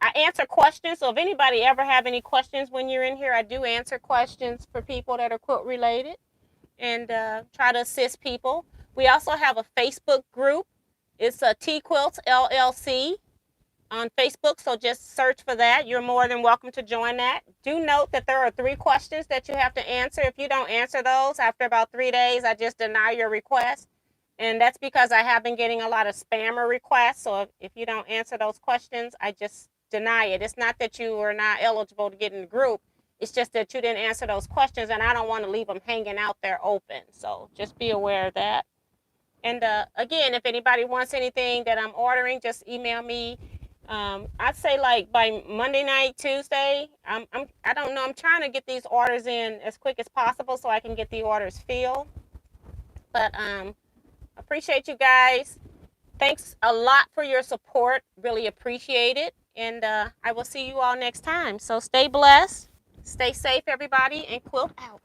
I answer questions. So if anybody ever have any questions when you're in here, I do answer questions for people that are quilt related and try to assist people. We also have a Facebook group. It's a Teaquilts LLC on Facebook, so just search for that. You're more than welcome to join that. Do note that there are 3 questions that you have to answer. If you don't answer those after about 3 days, I just deny your request. And that's because I have been getting a lot of spammer requests. So if you don't answer those questions, I just deny it. It's not that you are not eligible to get in the group. It's just that you didn't answer those questions, and I don't want to leave them hanging out there open. So just be aware of that. And again, if anybody wants anything that I'm ordering, just email me. I'd say like by Monday night, Tuesday. I don't know. I'm trying to get these orders in as quick as possible so I can get the orders filled. But appreciate you guys. Thanks a lot for your support. Really appreciate it. And I will see you all next time. So stay blessed, stay safe, everybody, and quilt out.